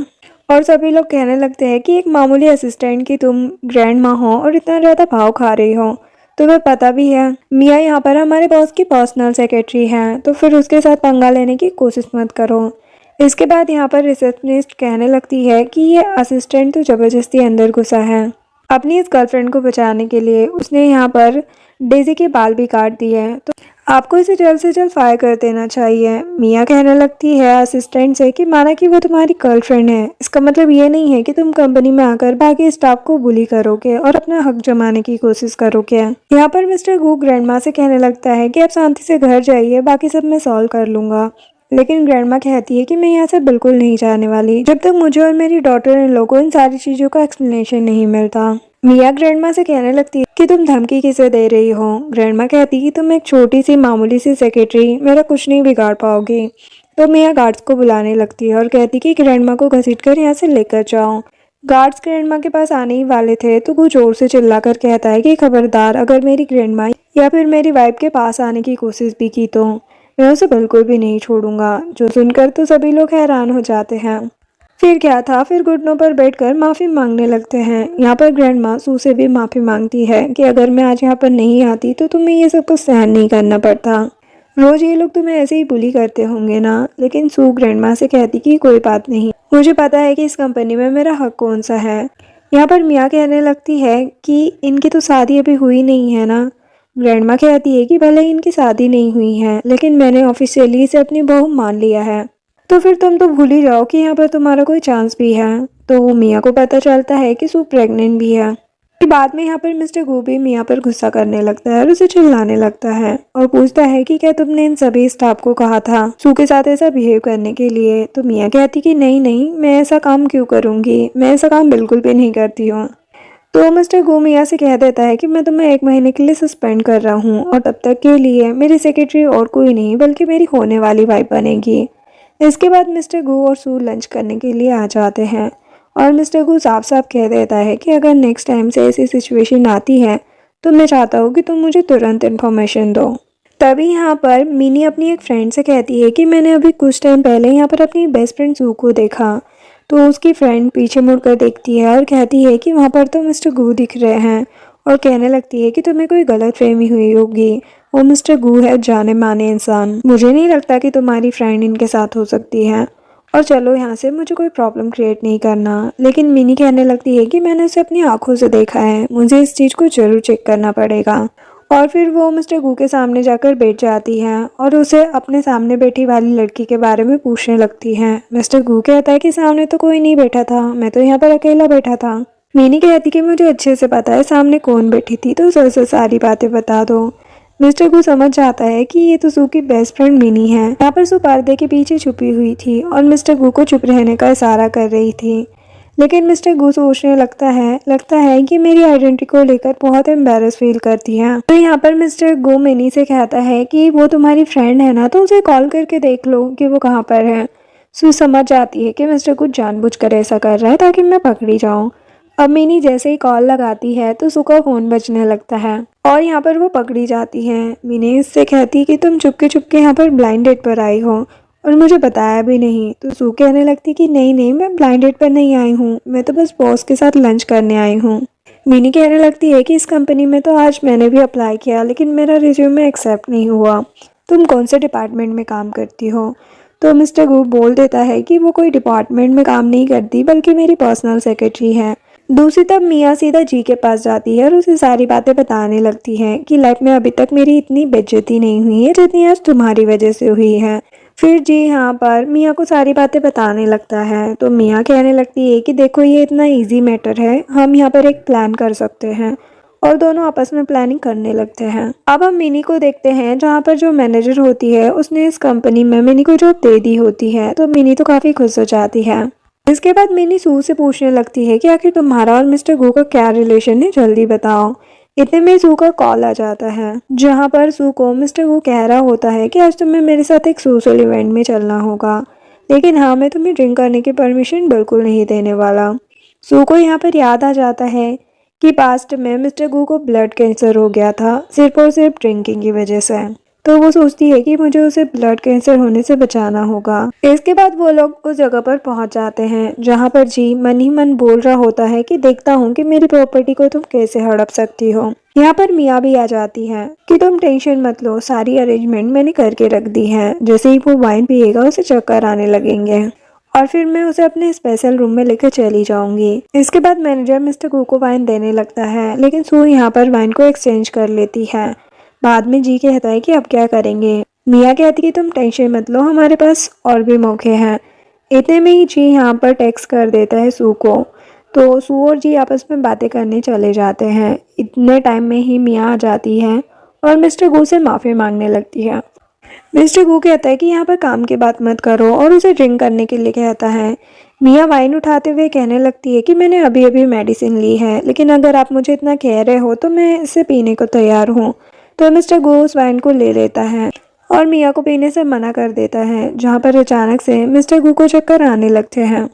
और सभी लोग कहने लगते हैं कि एक मामूली असिस्टेंट की तुम ग्रैंडमा हो और इतना ज़्यादा भाव खा रही हो, तुम्हें पता भी है मिया यहाँ पर हमारे बॉस की पर्सनल सेक्रेटरी है, तो फिर उसके साथ पंगा लेने की कोशिश मत करो। इसके बाद यहाँ पर रिसेप्शनिस्ट कहने लगती है कि ये असिस्टेंट तो ज़बरदस्ती अंदर घुसा है, अपनी इस गर्लफ्रेंड को बचाने के लिए उसने यहाँ पर डेजी के बाल भी काट दिए हैं। तो आपको इसे जल्द से जल्द फायर कर देना चाहिए। मिया कहने लगती है असिस्टेंट से कि माना कि वो तुम्हारी गर्लफ्रेंड है, इसका मतलब ये नहीं है कि तुम कंपनी में आकर बाकी स्टाफ को बुली करोगे और अपना हक जमाने की कोशिश करोगे। यहाँ पर मिस्टर गू ग्रैंडमा से कहने लगता है कि आप शांति से घर जाइए, बाकी सब मैं सॉल्व कर लूंगा। लेकिन ग्रैंडमा कहती है कि मैं यहाँ से बिल्कुल नहीं जाने वाली जब तक मुझे और मेरी डॉटर इन लोगों को इन सारी चीज़ों का एक्सप्लेनेशन नहीं मिलता। मिया ग्रैंडमा से कहने लगती है कि तुम धमकी किसे दे रही हो। ग्रैंडमा कहती है कि तुम एक छोटी सी मामूली सी सेक्रेटरी मेरा कुछ नहीं बिगाड़ पाओगी। तो मिया गार्ड्स को बुलाने लगती है और कहती है कि ग्रैंडमा को घसीटकर यहाँ से लेकर जाओ। गार्ड्स ग्रैंडमा के पास आने ही वाले थे तो वो जोर से चिल्लाकर कहता है कि खबरदार, अगर मेरी ग्रैंडमा या फिर मेरी वाइफ के पास आने की कोशिश भी की तो मैं उसे बिल्कुल भी नहीं छोड़ूंगा। जो सुनकर तो सभी लोग हैरान हो जाते हैं। फिर क्या था, फिर घुटनों पर बैठकर माफ़ी मांगने लगते हैं। यहाँ पर ग्रैंडमा सू से भी माफ़ी मांगती है कि अगर मैं आज यहाँ पर नहीं आती तो तुम्हें ये सब कुछ सहन नहीं करना पड़ता। रोज़ ये लोग तुम्हें ऐसे ही बुली करते होंगे ना। लेकिन सू ग्रैंडमा से कहती कि कोई बात नहीं, मुझे पता है कि इस कंपनी में मेरा हक कौन सा है। यहाँ पर मिया कहने लगती है कि इनकी तो शादी अभी हुई नहीं है ना। ग्रैंडमा कहती है कि भले ही इनकी शादी नहीं हुई है, लेकिन मैंने ऑफिशियली इसे अपनी बहू मान लिया है। तो फिर तुम तो भूल ही जाओ कि यहाँ पर तुम्हारा कोई चांस भी है। तो मिया को पता चलता है कि सू प्रेग्नेंट भी है। फिर बाद में यहाँ पर मिस्टर गू भी मिया पर गुस्सा करने लगता है और उसे चिल्लाने लगता है और पूछता है कि क्या तुमने इन सभी स्टाफ को कहा था सू के साथ ऐसा बिहेव करने के लिए। तो मिया कहती कि नहीं नहीं, मैं ऐसा काम क्यों करूँगी, मैं ऐसा काम बिल्कुल भी नहीं करती हूँ। तो मिस्टर गू मिया से कह देता है कि मैं तुम्हें 1 महीने के लिए सस्पेंड कर रहा हूँ और तब तक के लिए मेरी सेक्रेटरी और कोई नहीं बल्कि मेरी होने वाली वाइफ बनेगी। इसके बाद मिस्टर गू और सू लंच करने के लिए आ जाते हैं और मिस्टर गू साफ साफ कह देता है कि अगर नेक्स्ट टाइम से ऐसी सिचुएशन आती है तो मैं चाहता हूँ कि तुम मुझे तुरंत इन्फॉर्मेशन दो। तभी यहाँ पर मिनी अपनी एक फ्रेंड से कहती है कि मैंने अभी कुछ टाइम पहले यहाँ पर अपनी बेस्ट फ्रेंड सू को देखा। तो उसकी फ्रेंड पीछे मुड़कर देखती है और कहती है कि वहाँ पर तो मिस्टर गू दिख रहे हैं और कहने लगती है कि तुम्हें कोई गलत फहमी हुई होगी, वो मिस्टर गू है जाने माने इंसान, मुझे नहीं लगता कि तुम्हारी फ्रेंड इनके साथ हो सकती है और चलो यहाँ से, मुझे कोई प्रॉब्लम क्रिएट नहीं करना। लेकिन मिनी कहने लगती है कि मैंने उसे अपनी आंखों से देखा है, मुझे इस चीज़ को जरूर चेक करना पड़ेगा। और फिर वो मिस्टर गू के सामने जाकर बैठ जाती है और उसे अपने सामने बैठी वाली लड़की के बारे में पूछने लगती है। मिस्टर गू कहता है कि सामने तो कोई नहीं बैठा था, मैं तो यहाँ पर अकेला बैठा था। मिनी कहती कि मुझे अच्छे से पता है सामने कौन बैठी थी, तो उसे सारी बातें बता दो। मिस्टर गू समझ जाता है कि ये तो सू की बेस्ट फ्रेंड मिनी है। यहाँ पर सू पर्दे के पीछे छुपी हुई थी और मिस्टर गू को चुप रहने का इशारा कर रही थी। लेकिन मिस्टर गू सोचने लगता है कि मेरी आइडेंटिटी को लेकर बहुत एम्बेरस फील करती है। तो यहाँ पर मिस्टर गू मिनी से कहता है कि वो तुम्हारी फ्रेंड है ना, तो उसे कॉल करके देख लो कि वो कहाँ पर है। सू समझ जाती है कि मिस्टर गू जानबूझकर ऐसा कर रहा है ताकि मैं पकड़ी जाऊँ। अब मिनी जैसे ही कॉल लगाती है तो सू का फोन बजने लगता है और यहाँ पर वो पकड़ी जाती है। मिनी इससे कहती है कि तुम चुपके यहाँ पर ब्लाइंड डेट पर आई हो और मुझे बताया भी नहीं। तो सू कहने लगती कि नहीं नहीं, मैं ब्लाइंड डेट पर नहीं आई हूँ, मैं तो बस बॉस के साथ लंच करने आई हूँ। मिनी कहने लगती है कि इस कंपनी में तो आज मैंने भी अप्लाई किया लेकिन मेरा रिज्यूमे एक्सेप्ट नहीं हुआ, तुम कौन से डिपार्टमेंट में काम करती हो। तो मिस्टर गू बोल देता है कि वो कोई डिपार्टमेंट में काम नहीं करती बल्कि मेरी पर्सनल सेक्रेटरी है। दूसरी तरफ मिया सीधा जी के पास जाती है और उसे सारी बातें बताने लगती है कि लाइफ में अभी तक मेरी इतनी बेइज्जती नहीं हुई है जितनी आज तुम्हारी वजह से हुई है। फिर जी यहाँ पर मिया को सारी बातें बताने लगता है। तो मिया कहने लगती है कि देखो, ये इतना इजी मैटर है, हम यहाँ पर एक प्लान कर सकते हैं। और दोनों आपस में प्लानिंग करने लगते हैं। अब हम मिनी को देखते हैं जहाँ पर जो मैनेजर होती है उसने इस कंपनी में मिनी को जॉब दे दी होती है। तो मिनी तो काफी खुश हो जाती है। इसके बाद मिनी सू से पूछने लगती है कि आखिर तुम्हारा और मिस्टर गू का क्या रिलेशन है, जल्दी बताओ। इतने में सू का कॉल आ जाता है जहाँ पर सू को मिस्टर गू कह रहा होता है कि आज तुम्हें मेरे साथ एक सोशल इवेंट में चलना होगा, लेकिन हाँ, मैं तुम्हें ड्रिंक करने की परमिशन बिल्कुल नहीं देने वाला। सू को यहाँ पर याद आ जाता है कि पास्ट में मिस्टर गू को ब्लड कैंसर हो गया था सिर्फ और सिर्फ ड्रिंकिंग की वजह से। तो वो सोचती है कि मुझे उसे ब्लड कैंसर होने से बचाना होगा। इसके बाद वो लोग उस जगह पर पहुंच जाते हैं जहां पर जी मन ही मन बोल रहा होता है कि देखता हूं कि मेरी प्रॉपर्टी को तुम कैसे हड़प सकती हो। यहाँ पर मिया भी आ जाती है कि तुम टेंशन मत लो, सारी अरेंजमेंट मैंने करके रख दी है। जैसे ही वो वाइन पिएगा उसे चक्कर आने लगेंगे और फिर मैं उसे अपने स्पेशल रूम में लेकर चली जाऊंगी। इसके बाद मैनेजर मिस्टर गू को वाइन देने लगता है, लेकिन सू यहाँ पर वाइन को एक्सचेंज कर लेती है। बाद में जी कहता है कि अब क्या करेंगे। मिया कहती कि तुम टेंशन मत लो, हमारे पास और भी मौके हैं। इतने में ही जी यहाँ पर टेक्स्ट कर देता है सू को। तो सू और जी आपस में बातें करने चले जाते हैं। इतने टाइम में ही मिया आ जाती है और मिस्टर गू से माफ़ी मांगने लगती है। मिस्टर गू कहता है कि यहाँ पर काम की बात मत करो और उसे ड्रिंक करने के लिए कहता है। मिया वाइन उठाते हुए कहने लगती है कि मैंने अभी अभी मेडिसिन ली है, लेकिन अगर आप मुझे इतना कह रहे हो तो मैं इसे पीने को तैयार हूँ। तो मिस्टर गू उस वाइन को ले लेता है और मिया को पीने से मना कर देता है, जहाँ पर अचानक से मिस्टर गू को चक्कर आने लगते हैं।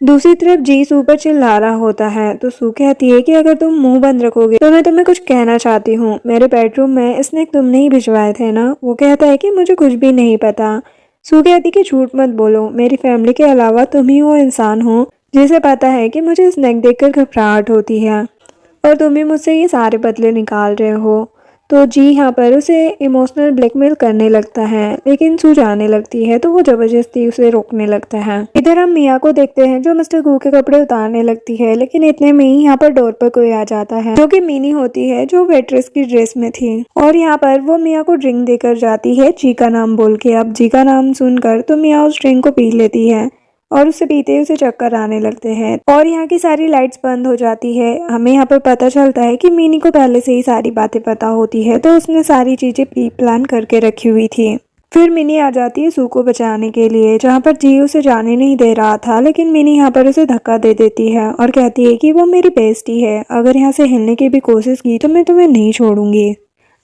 दूसरी तरफ जी सू पर चिल्ला रहा होता है तो सू कहती है कि अगर तुम मुंह बंद रखोगे तो मैं तुम्हें कुछ कहना चाहती हूँ। मेरे बेडरूम में स्नैक तुमने ही भिजवाए थे ना? वो कहता है कि मुझे कुछ भी नहीं पता। सू कहती कि झूठ मत बोलो, मेरी फैमिली के अलावा तुम ही वो इंसान हो जिसे पता है कि मुझे स्नैक देखकर घबराहट होती है और तुम ही मुझसे ये सारे बदले निकाल रहे हो। तो जी यहाँ पर उसे इमोशनल ब्लैकमेल करने लगता है, लेकिन सू जाने लगती है तो वो जबरदस्ती उसे रोकने लगता है। इधर हम मिया को देखते हैं जो मिस्टर गू के कपड़े उतारने लगती है, लेकिन इतने में ही यहाँ पर डोर पर कोई आ जाता है जो कि मिनी होती है, जो वेट्रेस की ड्रेस में थी। और यहाँ पर वो मिया को ड्रिंक देकर जाती है जी का नाम बोल के। अब जी का नाम सुनकर तो मिया उस ड्रिंक को पी लेती है और उसे पीते ही उसे चक्कर आने लगते हैं और यहाँ की सारी लाइट्स बंद हो जाती है। हमें यहाँ पर पता चलता है कि मिनी को पहले से ही सारी बातें पता होती है, तो उसने सारी चीजें प्री प्लान करके रखी हुई थी। फिर मिनी आ जाती है सू को बचाने के लिए, जहाँ पर जी उसे जाने नहीं दे रहा था, लेकिन मिनी यहाँ पर उसे धक्का दे देती है और कहती है कि वो मेरी बेस्टी है, अगर यहाँ से हिलने की भी कोशिश की तो मैं तुम्हें नहीं छोड़ूंगी।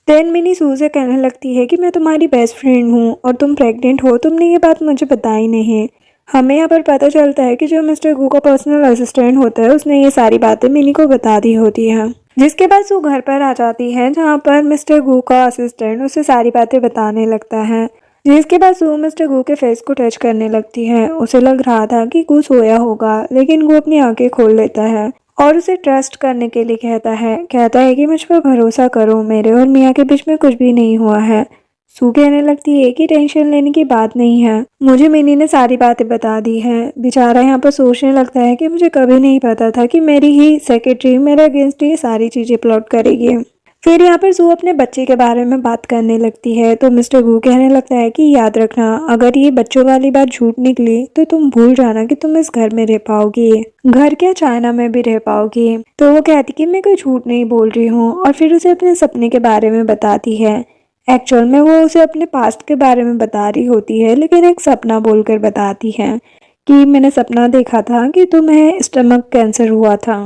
देन मिनी सू से कहने लगती है कि मैं तुम्हारी बेस्ट फ्रेंड हूँ और तुम प्रेग्नेंट हो, तुमने ये बात मुझे बताई नहीं। हमें यहाँ पर पता चलता है कि जो मिस्टर गू का पर्सनल असिस्टेंट होता है उसने ये सारी बातें मिनी को बता दी होती हैं। जिसके बाद वो घर पर आ जाती है, जहाँ पर मिस्टर गू का असिस्टेंट उसे सारी बातें बताने लगता है। जिसके बाद वो मिस्टर गू के फेस को टच करने लगती है। उसे लग रहा था कि गू सोया होगा, लेकिन गू अपनी आंखें खोल लेता है और उसे ट्रस्ट करने के लिए कहता है कि मुझ पर भरोसा करो, मेरे और मियाँ के बीच में कुछ भी नहीं हुआ है। सू कहने लगती है कि टेंशन लेने की बात नहीं है, मुझे मिनी ने सारी बातें बता दी हैं। बेचारा यहाँ पर सोचने लगता है कि मुझे कभी नहीं पता था कि मेरी ही सेक्रेटरी मेरे अगेंस्ट ये सारी चीजें प्लॉट करेगी। फिर यहाँ पर सू अपने बच्चे के बारे में बात करने लगती है तो मिस्टर गू कहने लगता है कि याद रखना, अगर ये बच्चों वाली बात झूठ निकली तो तुम भूल जाना कि तुम इस घर में रह पाओगी, घर क्या चाइना में भी रह पाओगी। तो वो कहती कि मैं कोई झूठ नहीं बोल रही हूँ और फिर उसे अपने सपने के बारे में बताती है। एक्चुअल में वो उसे अपने पास्ट के बारे में बता रही होती है, लेकिन एक सपना बोलकर बताती है कि मैंने सपना देखा था कि तुम्हें स्टमक कैंसर हुआ था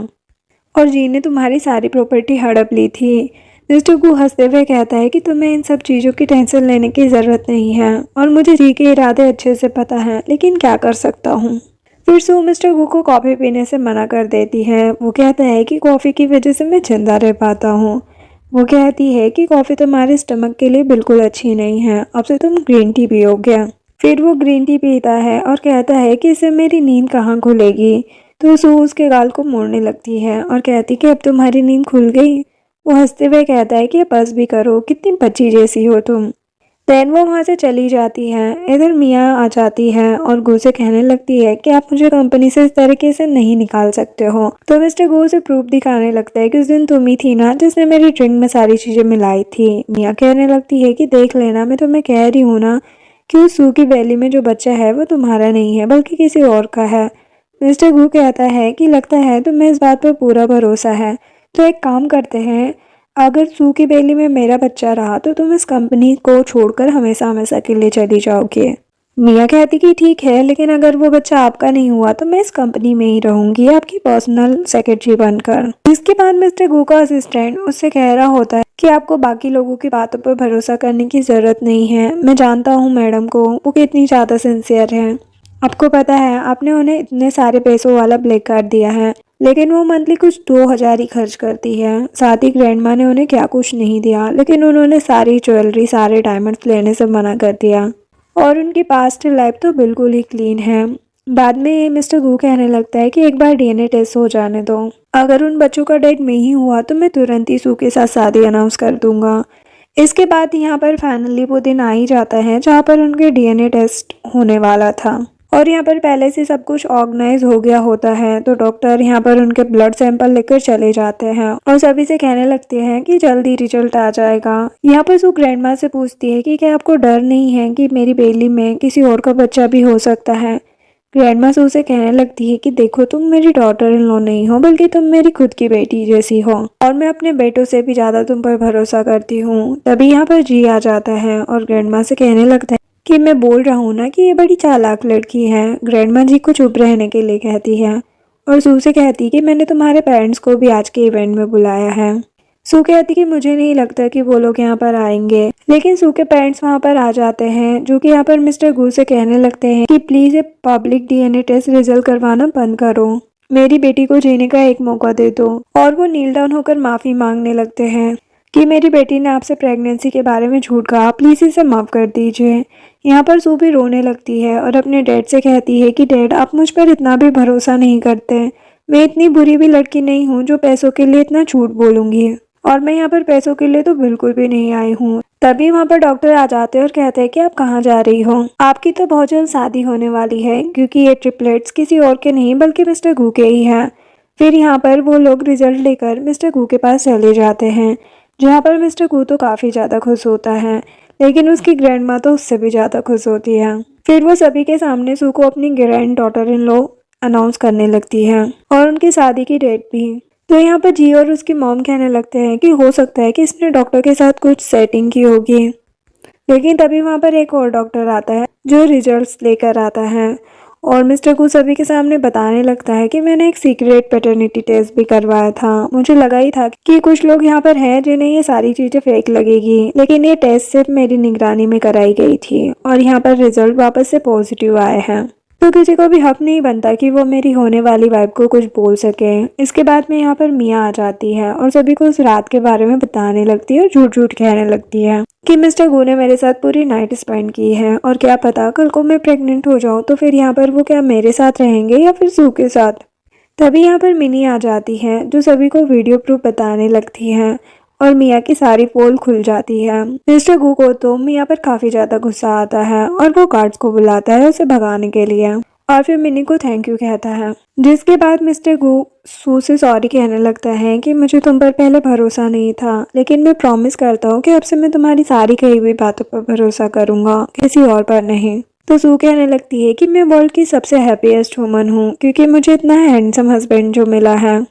और जी ने तुम्हारी सारी प्रॉपर्टी हड़प ली थी। मिस्टर गू हंसते हुए कहता है कि तुम्हें इन सब चीज़ों की टेंशन लेने की ज़रूरत नहीं है और मुझे जी के इरादे अच्छे से पता है, लेकिन क्या कर सकता हूँ। फिर सू मिस्टर गू को कॉफ़ी पीने से मना कर देती है। वो कहता है कि कॉफ़ी की वजह से मैं जिंदा रह पाता हूँ। वो कहती है कि कॉफ़ी तुम्हारे स्टमक के लिए बिल्कुल अच्छी नहीं है, अब से तुम ग्रीन टी पियोगे। फिर वो ग्रीन टी पीता है और कहता है कि इससे मेरी नींद कहाँ खुलेगी। तो सू उसके गाल को मोड़ने लगती है और कहती कि अब तुम्हारी नींद खुल गई। वो हंसते हुए कहता है कि बस भी करो, कितनी बच्ची जैसी हो तुम। देन वो वहाँ से चली जाती है। इधर मिया आ जाती है और गू से कहने लगती है कि आप मुझे कंपनी से इस तरीके से नहीं निकाल सकते हो। तो मिस्टर गू से प्रूफ दिखाने लगता है कि उस दिन तुम ही थी ना जिसने मेरी ड्रिंक में सारी चीजें मिलाई थी। मिया कहने लगती है कि देख लेना, मैं तुम्हें कह रही हूँ ना कि उस सू की वैली में जो बच्चा है वो तुम्हारा नहीं है बल्कि किसी और का है। मिस्टर गू कहता है कि लगता है तुम्हें इस बात पर पूरा भरोसा है, तो एक काम करते हैं, अगर सू की बेली में मेरा बच्चा रहा तो तुम इस कंपनी को छोड़कर हमेशा हमेशा के लिए चली जाओगे। मिया कहती कि ठीक है, लेकिन अगर वो बच्चा आपका नहीं हुआ तो मैं इस कंपनी में ही रहूंगी आपकी पर्सनल सेक्रेटरी बनकर। इसके बाद मिस्टर गू का असिस्टेंट उससे कह रहा होता है कि आपको बाकी लोगों की बातों पर भरोसा करने की जरूरत नहीं है। मैं जानता हूँ मैडम को, वो कितनी ज़्यादा सिंसियर है। आपको पता है आपने उन्हें इतने सारे पैसों वाला ब्लैक कार्ड दिया है, लेकिन वो मंथली कुछ 2000 ही खर्च करती है। साथ ही ग्रैंडमा ने उन्हें क्या कुछ नहीं दिया, लेकिन उन्होंने सारी ज्वेलरी सारे डायमंड्स लेने से मना कर दिया और उनकी पास्ट लाइफ तो बिल्कुल ही क्लीन है। बाद में मिस्टर गू कहने लगता है कि एक बार डीएनए टेस्ट हो जाने दो, अगर उन बच्चों का डेथ नहीं हुआ तो मैं तुरंत ही सू के साथ शादी अनाउंस कर दूंगा। इसके बाद यहाँ पर फाइनली वो दिन आ ही जाता है जहाँ पर उनके डीएनए टेस्ट होने वाला था और यहाँ पर पहले से सब कुछ ऑर्गेनाइज हो गया होता है। तो डॉक्टर यहाँ पर उनके ब्लड सैंपल लेकर चले जाते हैं और सभी से कहने लगते हैं कि जल्दी रिजल्ट आ जाएगा। यहाँ पर सू ग्रैंडमा से पूछती है कि क्या आपको डर नहीं है कि मेरी बेली में किसी और का बच्चा भी हो सकता है। ग्रैंडमा सू से कहने लगती है कि देखो, तुम मेरी डॉटर इन लॉ नहीं हो, बल्कि तुम मेरी खुद की बेटी जैसी हो और मैं अपने बेटों से भी ज्यादा तुम पर भरोसा करती हूँ। तभी यहाँ पर जी आ जाता है और ग्रैंडमा से कहने लगता है कि मैं बोल रहा हूँ ना कि ये बड़ी चालाक लड़की है। ग्रैंडमा जी को चुप रहने के लिए कहती है और सू से कहती है कि मैंने तुम्हारे पेरेंट्स को भी आज के इवेंट में बुलाया है। सू कहती कि मुझे नहीं लगता कि वो लोग यहाँ पर आएंगे, लेकिन सू के पेरेंट्स वहाँ पर आ जाते हैं, जो कि यहाँ पर मिस्टर गू से कहने लगते हैं कि प्लीज ये पब्लिक डीएनए टेस्ट रिजल्ट करवाना बंद करो, मेरी बेटी को जीने का एक मौका दे दो। और वो नील डाउन होकर माफी मांगने लगते हैं कि मेरी बेटी ने आपसे प्रेगनेंसी के बारे में झूठ कहा, प्लीज इसे माफ कर दीजिए। यहाँ पर सू भी रोने लगती है और अपने डैड से कहती है कि डैड, आप मुझ पर इतना भी भरोसा नहीं करते, मैं इतनी बुरी भी लड़की नहीं हूँ जो पैसों के लिए इतना झूठ बोलूंगी, और मैं यहाँ पर पैसों के लिए तो बिल्कुल भी नहीं आई हूँ। तभी वहाँ पर डॉक्टर आ जाते हैं और कहते हैं कि आप कहाँ जा रही हो, आपकी तो बहुत जल्द शादी होने वाली है, क्योंकि ये ट्रिपलेट्स किसी और के नहीं बल्कि मिस्टर गू के ही हैं। फिर यहाँ पर वो लोग रिजल्ट लेकर मिस्टर गू के पास चले जाते हैं, जहाँ पर मिस्टर गू तो काफ़ी ज़्यादा खुश होता है, लेकिन उसकी ग्रैंड माँ तो उससे भी ज़्यादा खुश होती है। फिर वो सभी के सामने सू को अपनी grand daughter in law announce करने लगती है और उनकी शादी की डेट भी। तो यहाँ पर जी और उसकी मॉम कहने लगते हैं कि हो सकता है कि इसने डॉक्टर के साथ कुछ सेटिंग की होगी, लेकिन तभी वहाँ पर एक और डॉक्टर आता है जो रिजल्ट्स लेकर आता है और मिस्टर को सभी के सामने बताने लगता है कि मैंने एक सीक्रेट पैटर्निटी टेस्ट भी करवाया था। मुझे लगा ही था कि कुछ लोग यहाँ पर हैं जिन्हें ये सारी चीज़ें फेक लगेगी, लेकिन ये टेस्ट सिर्फ मेरी निगरानी में कराई गई थी और यहाँ पर रिजल्ट वापस से पॉजिटिव आए हैं। तो किसी को भी हक नहीं बनता कि वो मेरी होने वाली वाइफ को कुछ बोल सके। इसके बाद में यहाँ पर मिया आ जाती है और सभी को उस रात के बारे में बताने लगती है और झूठ झूठ कहने लगती है कि मिस्टर गू ने मेरे साथ पूरी नाइट स्पेंड की है और क्या पता कल को मैं प्रेग्नेंट हो जाऊँ तो फिर यहाँ पर वो क्या मेरे साथ रहेंगे या फिर सू के साथ। तभी यहाँ पर मिनी आ जाती है जो सभी को वीडियो प्रूफ बताने लगती है और मिया की सारी पोल खुल जाती है। मिस्टर गू को तो मिया पर काफी ज्यादा गुस्सा आता है और वो गार्ड्स को बुलाता है उसे भगाने के लिए और फिर मिनी को थैंक यू कहता है, जिसके बाद मिस्टर गू सू से सॉरी कहने लगता है कि मुझे तुम पर पहले भरोसा नहीं था, लेकिन मैं प्रॉमिस करता हूँ कि अब से मैं तुम्हारी सारी कही हुई बातों पर भरोसा करूंगा, किसी और पर नहीं। तो सू कहने लगती है कि मैं वर्ल्ड की सबसे हैप्पीएस्ट वुमन हूँ क्योंकि मुझे इतना हैंडसम हस्बैंड जो मिला है,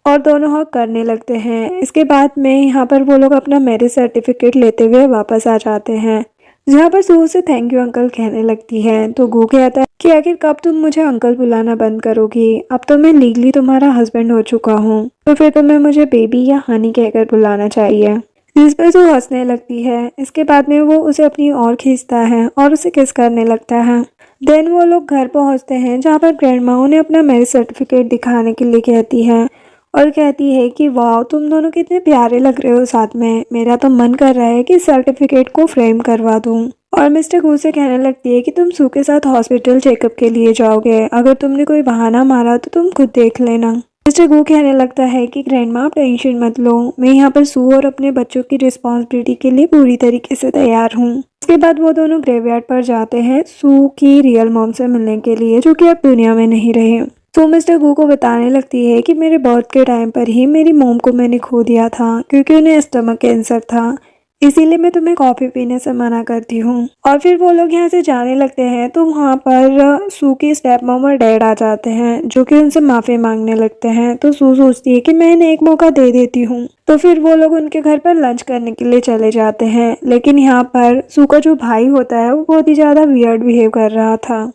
और दोनों हक करने लगते हैं। इसके बाद में यहाँ पर वो लोग अपना मैरिज सर्टिफिकेट लेते हुए वापस आ जाते हैं, जहाँ पर सू से थैंक यू अंकल कहने लगती है। तो गू कहता है कि आखिर कब तुम मुझे अंकल बुलाना बंद करोगी, अब तो मैं लीगली तुम्हारा हस्बैंड हो चुका हूँ, तो फिर तुम्हें मुझे बेबी या हनी कहकर बुलाना चाहिए। जिस पर सू हंसने लगती है। इसके बाद में वो उसे अपनी ओर खींचता है और उसे किस करने लगता है। देन वो लोग घर पहुँचते हैं जहाँ पर ग्रैंड माँ उन्हें अपना मैरिज सर्टिफिकेट दिखाने के लिए कहती है और कहती है कि वाह, तुम दोनों कितने प्यारे लग रहे हो साथ में, मेरा तो मन कर रहा है कि सर्टिफिकेट को फ्रेम करवा दूं। और मिस्टर गू से कहने लगती है कि तुम सू के साथ हॉस्पिटल चेकअप के लिए जाओगे, अगर तुमने कोई बहाना मारा तो तुम खुद देख लेना। मिस्टर गू कहने लगता है कि ग्रैंड माँ, आप टेंशन मत लो, मैं यहाँ पर सू और अपने बच्चों की रिस्पॉन्सिबिलिटी के लिए पूरी तरीके से तैयार हूँ। उसके बाद वो दोनों ग्रेवयार्ड पर जाते हैं सू की रियल मॉम से मिलने के लिए, जो कि अब दुनिया में नहीं रहे। तो मिस्टर गू को बताने लगती है कि मेरे बर्थ के टाइम पर ही मेरी मोम को मैंने खो दिया था क्योंकि उन्हें स्टमक कैंसर था, इसीलिए मैं तुम्हें कॉफ़ी पीने से मना करती हूँ। और फिर वो लोग यहाँ से जाने लगते हैं तो वहाँ पर सू की स्टेप मॉम और डैड आ जाते हैं, जो कि उनसे माफ़ी मांगने लगते हैं। तो सू सोचती है कि मैं इन्हें एक मौका दे देती हूँ। तो फिर वो लोग उनके घर पर लंच करने के लिए चले जाते हैं, लेकिन यहाँ पर सू का जो भाई होता है वो बहुत ही ज़्यादा वियर्ड बिहेव कर रहा था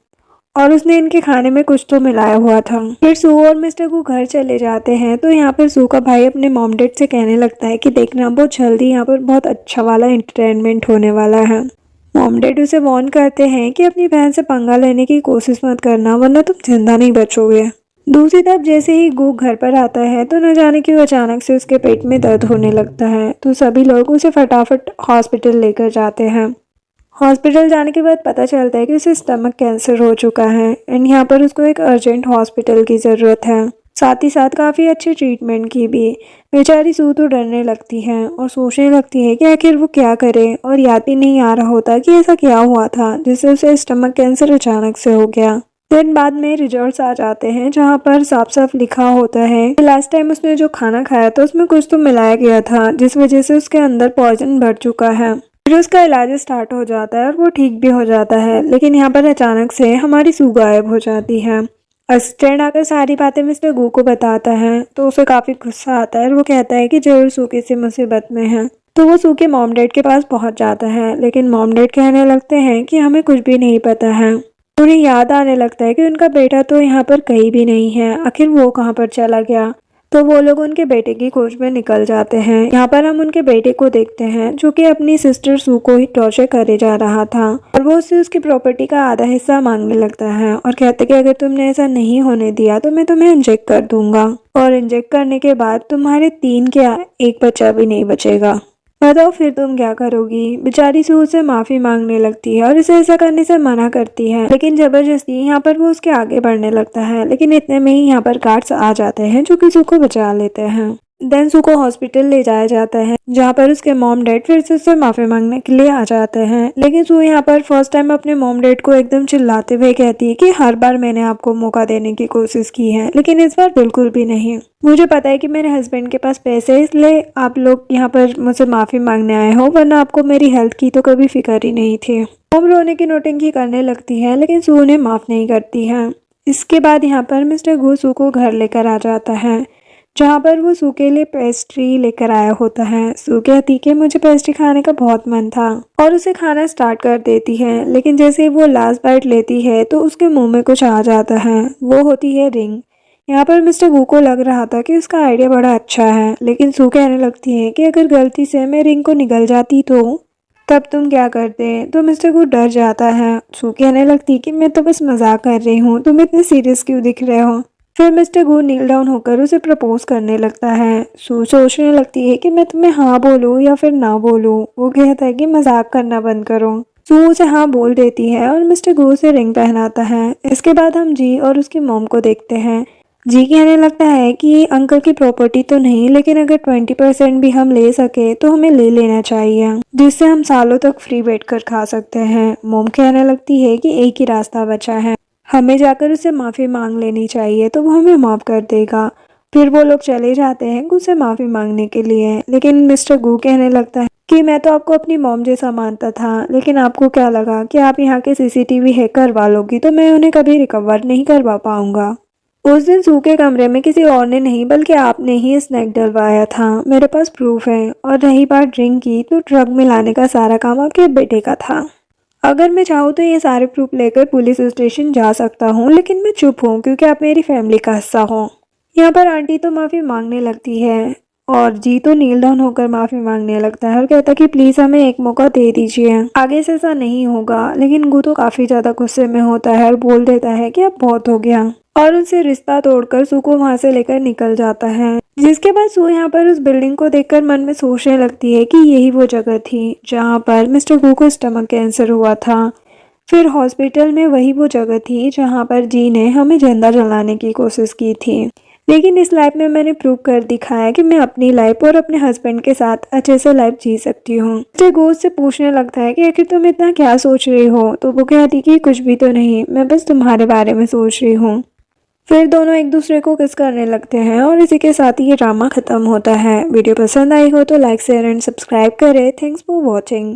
और उसने इनके खाने में कुछ तो मिलाया हुआ था। फिर सू और मिस्टर गू घर चले जाते हैं तो यहाँ पर सू का भाई अपने मॉम डैड से कहने लगता है कि देखना, बहुत जल्दी यहाँ पर बहुत अच्छा वाला एंटरटेनमेंट होने वाला है। मॉम डैड उसे वार्न करते हैं कि अपनी बहन से पंगा लेने की कोशिश मत करना, वरना तुम जिंदा नहीं बचोगे। दूसरी तरफ जैसे ही गू घर पर आता है तो न जाने क्यों अचानक से उसके पेट में दर्द होने लगता है। तो सभी लोग उसे फटाफट हॉस्पिटल लेकर जाते हैं। हॉस्पिटल जाने के बाद पता चलता है कि उसे स्टमक कैंसर हो चुका है एंड यहाँ पर उसको एक अर्जेंट हॉस्पिटल की ज़रूरत है, साथ ही साथ काफ़ी अच्छे ट्रीटमेंट की भी। बेचारी सू तो डरने लगती है और सोचने लगती है कि आखिर वो क्या करे, और याद भी नहीं आ रहा होता कि ऐसा क्या हुआ था जिससे उसे स्टमक कैंसर अचानक से हो गया। दिन बाद में रिजल्ट्स आ जाते हैं जहाँ पर साफ साफ लिखा होता है कि लास्ट टाइम उसने जो खाना खाया था उसमें कुछ तो मिलाया गया था जिस वजह से उसके अंदर पॉइजन भर चुका है। फिर उसका इलाज स्टार्ट हो जाता है और वो ठीक भी हो जाता है, लेकिन यहाँ पर अचानक से हमारी सू गायब हो जाती है। असिस्टेंट आकर सारी बातें मिस्टर गू को बताता है तो उसे काफी गुस्सा आता है और वो कहता है कि जरूर सू किसी मुसीबत में है। तो वो सू के मॉम डैड के पास पहुंच जाता है, लेकिन मॉम डैड कहने लगते हैं कि हमें कुछ भी नहीं पता है। उन्हें याद आने लगता है कि उनका बेटा तो यहाँ पर कहीं भी नहीं है, आखिर वो कहाँ पर चला गया। तो वो लोग उनके बेटे की खोज में निकल जाते हैं। यहाँ पर हम उनके बेटे को देखते हैं जो कि अपनी सिस्टर सू को ही टॉर्चर करे जा रहा था और वो उससे उसकी प्रॉपर्टी का आधा हिस्सा मांगने लगता है और कहते कि अगर तुमने ऐसा नहीं होने दिया तो मैं तुम्हें इंजेक्ट कर दूंगा और इंजेक्ट करने के बाद तुम्हारे 3 क्या 1 बच्चा भी नहीं बचेगा। बताओ फिर तुम क्या करोगी। बेचारी सू उससे माफी मांगने लगती है और उसे ऐसा करने से मना करती है, लेकिन जबरदस्ती यहाँ पर वो उसके आगे बढ़ने लगता है। लेकिन इतने में ही यहाँ पर गार्ड्स आ जाते हैं जो कि सू को बचा लेते हैं। देन सू को हॉस्पिटल ले जाया जाता है जहाँ पर उसके मॉम डैड फिर से उससे माफी मांगने के लिए आ जाते हैं। लेकिन सू यहाँ पर फर्स्ट टाइम अपने मॉम डैड को एकदम चिल्लाते हुए कहती है कि हर बार मैंने आपको मौका देने की कोशिश की है, लेकिन इस बार बिल्कुल भी नहीं। मुझे पता है कि मेरे हस्बैंड के पास पैसे है, इसलिए आप लोग यहाँ पर मुझसे माफी मांगने आए हो, वरना आपको मेरी हेल्थ की तो कभी फिक्र ही नहीं थी। मॉम रोने की नौटंकी करने लगती है, लेकिन सू उन्हें माफ नहीं करती है। इसके बाद यहाँ पर मिस्टर गू सू को घर लेकर आ जाता है जहाँ पर वो सू के लिए पेस्ट्री लेकर आया होता है। सू कहती कि मुझे पेस्ट्री खाने का बहुत मन था और उसे खाना स्टार्ट कर देती है, लेकिन जैसे ही वो लास्ट बाइट लेती है तो उसके मुंह में कुछ आ जाता है। वो होती है रिंग। यहाँ पर मिस्टर गू को लग रहा था कि उसका आइडिया बड़ा अच्छा है, लेकिन सू कहने लगती है कि अगर गलती से मैं रिंग को निगल जाती तो तब तुम क्या करते। तो मिस्टर गू डर जाता है। सू कहने लगती कि मैं तो बस मजाक कर रही हूँ, तुम इतने सीरियस क्यों दिख रहे हो। फिर मिस्टर गू नील डाउन होकर उसे प्रपोज करने लगता है। सू सोचने लगती है कि मैं तुम्हें हाँ बोलूँ या फिर ना बोलूँ। वो कहता है कि मजाक करना बंद करो। सू उसे हाँ बोल देती है और मिस्टर गू उसे रिंग पहनाता है। इसके बाद हम जी और उसकी मॉम को देखते हैं। जी कहने लगता है कि अंकल की प्रॉपर्टी तो नहीं, लेकिन अगर 20% भी हम ले सके तो हमें ले लेना चाहिए, जिससे हम सालों तक फ्री बैठकर खा सकते हैं। मॉम कहने लगती है कि एक ही रास्ता बचा है, हमें जाकर उसे माफ़ी मांग लेनी चाहिए तो वो हमें माफ़ कर देगा। फिर वो लोग चले जाते हैं गू से माफ़ी मांगने के लिए, लेकिन मिस्टर गू कहने लगता है कि मैं तो आपको अपनी मॉम जैसा मानता था, लेकिन आपको क्या लगा कि आप यहाँ के सीसीटीवी हैक करवा लोगी तो मैं उन्हें कभी रिकवर नहीं करवा पाऊंगा। उस दिन सू के कमरे में किसी और ने नहीं बल्कि आपने ही स्नैक डलवाया था, मेरे पास प्रूफ है। और रही बात ड्रिंक की, तो ड्रग मिलाने का सारा काम आपके बेटे का था। अगर मैं चाहूँ तो ये सारे प्रूफ लेकर पुलिस स्टेशन जा सकता हूँ, लेकिन मैं चुप हूँ क्योंकि आप मेरी फैमिली का हिस्सा हो। यहाँ पर आंटी तो माफ़ी मांगने लगती है और जी तो नील डाउन होकर माफ़ी मांगने लगता है और कहता है कि प्लीज़ हमें एक मौका दे दीजिए, आगे से ऐसा नहीं होगा। लेकिन गू तो काफ़ी ज़्यादा गुस्से में होता है और बोल देता है कि अब बहुत हो गया और उनसे रिश्ता तोड़कर सू को वहाँ से लेकर निकल जाता है। जिसके बाद सू यहाँ पर उस बिल्डिंग को देखकर मन में सोचने लगती है कि यही वो जगह थी जहाँ पर मिस्टर गू को स्टमक कैंसर हुआ था। फिर हॉस्पिटल में वही वो जगह थी जहाँ पर जी ने हमें जिंदा जलाने की कोशिश की थी। लेकिन इस लाइफ में मैंने प्रूव कर दिखाया कि मैं अपनी लाइफ और अपने हस्बैंड के साथ अच्छे से लाइफ जी सकती हूँ। मिस्टर गू से पूछने लगता है कि आखिर तुम इतना क्या सोच रही हो। तो वो कहती कि कुछ भी तो नहीं, मैं बस तुम्हारे बारे में सोच रही हूँ। फिर दोनों एक दूसरे को किस करने लगते हैं और इसी के साथ ही ये ड्रामा खत्म होता है। वीडियो पसंद आई हो तो लाइक शेयर एंड सब्सक्राइब करें। Thanks for watching.